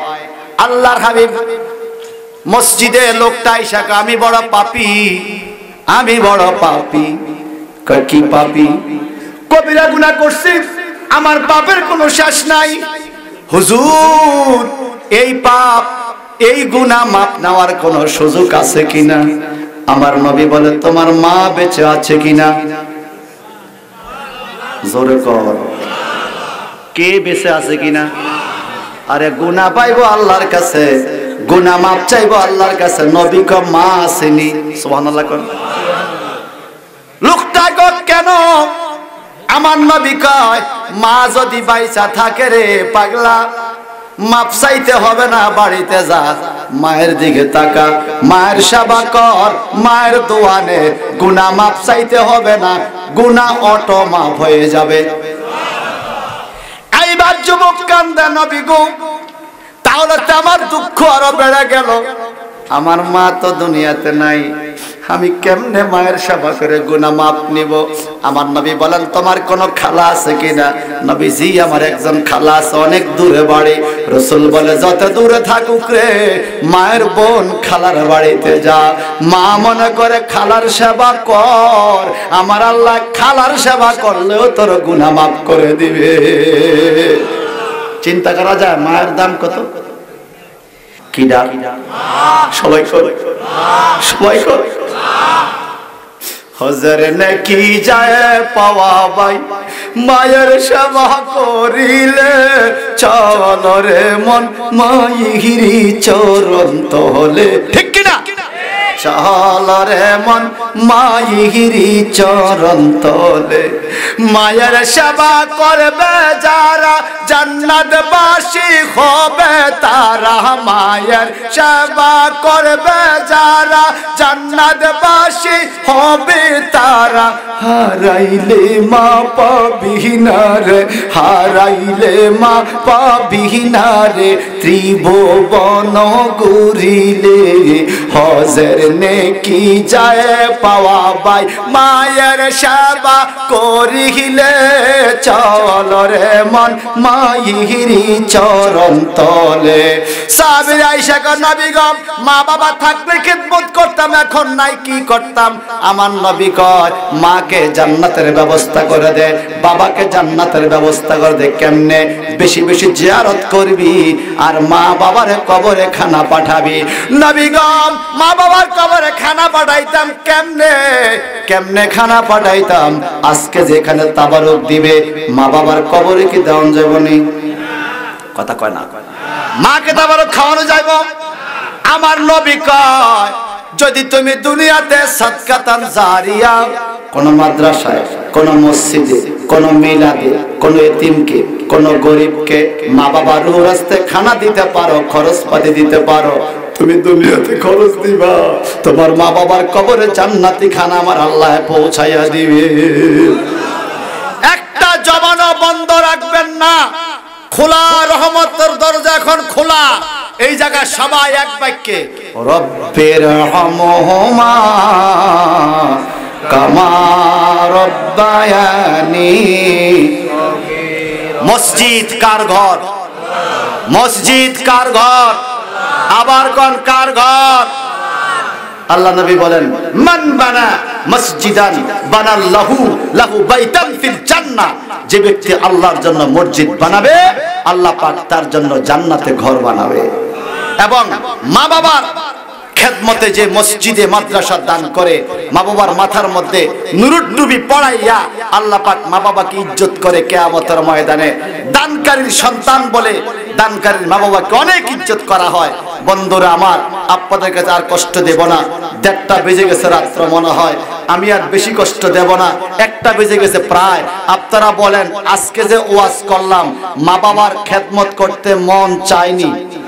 আল্লাহর হাবিব মসজিদে লোকটা আয়েশা কয়, আমি বড় পাপী, আমি বড় পাপী। কয় কি পাপী? কবিরা গুনাহ করছি, আমার পাপের কোনো শেষ নাই। হুজুর, এই পাপ, এই গুনাহ মাপ নেওয়ার কোনো সুযোগ আছে কিনা? আমার নবী বলে, তোমার মা বেঁচে আছে কিনা? জোরে কর, কে বেঁচে আছে কিনা? আরে গুনাহ পাইবো আল্লাহর কাছে, গুনাহ মাপ চাইবো আল্লাহর কাছে, নবী কয় মা আসেনি। সুবহানাল্লাহ কোন লোকটা কয় কেন? আমার নবী কয়, মা যদি বাইচা থাকে রে পাগলা, মাপ চাইতে হবে না, বাড়িতে যা, মায়ের দিকে তাকা, মায়ের সেবা কর, মায়ের দোয়ানে, গুনাহ মাপ চাইতে হবে না, গুনাহ অটো মাপ হয়ে যাবে। এইবার যুবক কান্দে, নবী গো, তাহলে তো আমার দুঃখ আরো বেড়ে গেল, আমার মা তো দুনিয়াতে নাই, আমি কেমনে মায়ের সেবা করে গুনাহ মাপ নিব? আমার নবী বলেন, তোমার কোনো খালা আছে কিনা? নবী, জি, আমার একজন খালা আছে, অনেক দূরে বাড়ি। রাসূল বলে, যত দূরে থাকুক রে, মায়ের বোন খালার বাড়িতে যা, মা মনে করে খালার সেবা কর, আমার আল্লাহ খালার সেবা করলেও তোর গুনাহ মাপ করে দিবে। চিন্তা করা যায় মায়ের দাম কত? কি দাম? সবাই কর, সবাই কর। হজর নাকি যায় পাওয়া ভাই, মায়ের সেবা করিলে, চল রে মন মাইহিরি চরণ তলে, ঠিক কিনা? চল রে মন মাইহিরি চরণ তলে, মায়ের সেবা করবে যারা, জান্নাতবাসী হবে তারা, মায়ের সেবা করবে যারা, জান্নাতবাসী হবে তারা। হারাইলে মা পাবি না রে, হারাইলে মা পাবি না রে, ত্রিভুবন ঘুরিলে, হজের নেকি যায় পাওয়া ভাই, মায়ের সেবা করিলে, চল রে মন মাইহিরি চরণ তলে। সাহাবী আয়েশা কয়, নবী গো, মা বাবা থাকলে খিদমত করতাম, এখন নাই, কি করতাম? আমার নবী কয়, মাকে জান্নাতের ব্যবস্থা করে দে, বাবাকে জান্নাতের ব্যবস্থা করে দে। কেমনে? বেশি বেশি জিয়ারত করবি, আর মা বাবার কবরে খানা পাঠাবি। নবী গো, মা বাবার কবরে খানা পাঠাইতাম কেমনে? কেমনে খানা পাঠাইতাম? আজকে যেখানে তাবারুক দিবে, মা বাবার কবরে কি দেওয়া যাবে নি? কথা কয় না, মাকে তাবারুক খাওয়ানো যাইব? আমার নবী কয়, যদি তুমি দুনিয়াতে সাদকাতান জারিয়া, কোন মাদ্রাসায়, কোন মসজিদে, কোন মিলাদে, কোন এতিমকে, কোন গরিবকে মা বাবার রুহ রাস্তায় খানা দিতে পারো, খরচ পাতি দিতে পারো, তুমি দুনিয়াতে খরচ দিবা, তোমার মা বাবার কবরে জান্নাতি খানা আমার আল্লাহ পৌঁছাইয়া দিবে। একটা জবানও বন্ধ রাখবেন না, খোলা রহমতের দরজা এখন খোলা। এই জায়গায় সবাই এক বাক্যে রব্বির রহমহুমা কামা রব্বায়ানি। মসজিদ কার ঘর? মসজিদ কার ঘর? আবার কোন কার ঘর? আল্লাহ নবী বলেন, মান বানা মসজিদান বানাল্লাহু লাহু বাইতান ফিল জান্নাহ, যে ব্যক্তি আল্লাহর জন্য মসজিদ বানাবে, আল্লাহ পাক তার জন্য জান্নাতে ঘর বানাবে। এবং মা বাবার খেদমতে যে মসজিদে মাদ্রাসা দান করে, মা বাবার মাথার মধ্যে নুরুদ নবী পড়াইয়া আল্লাহ পাক মা বাবাকে ইজ্জত করে কিয়ামতের ময়দানে। দানকারীর সন্তান বলে দানকারীর মা বাবাকে অনেক ইজ্জত করা হয়। বন্ধুরা আমার, আপনাদের কাছে আর কষ্ট দেব না, 1:30 বেজে গেছে রাত্র মনে হয়, আমি আর বেশি কষ্ট দেব না, 1টা বেজে গেছে প্রায়। আপনারা বলেন, আজকে যে ওয়াজ করলাম, মা বাবার খেদমত করতে মন চায়নি?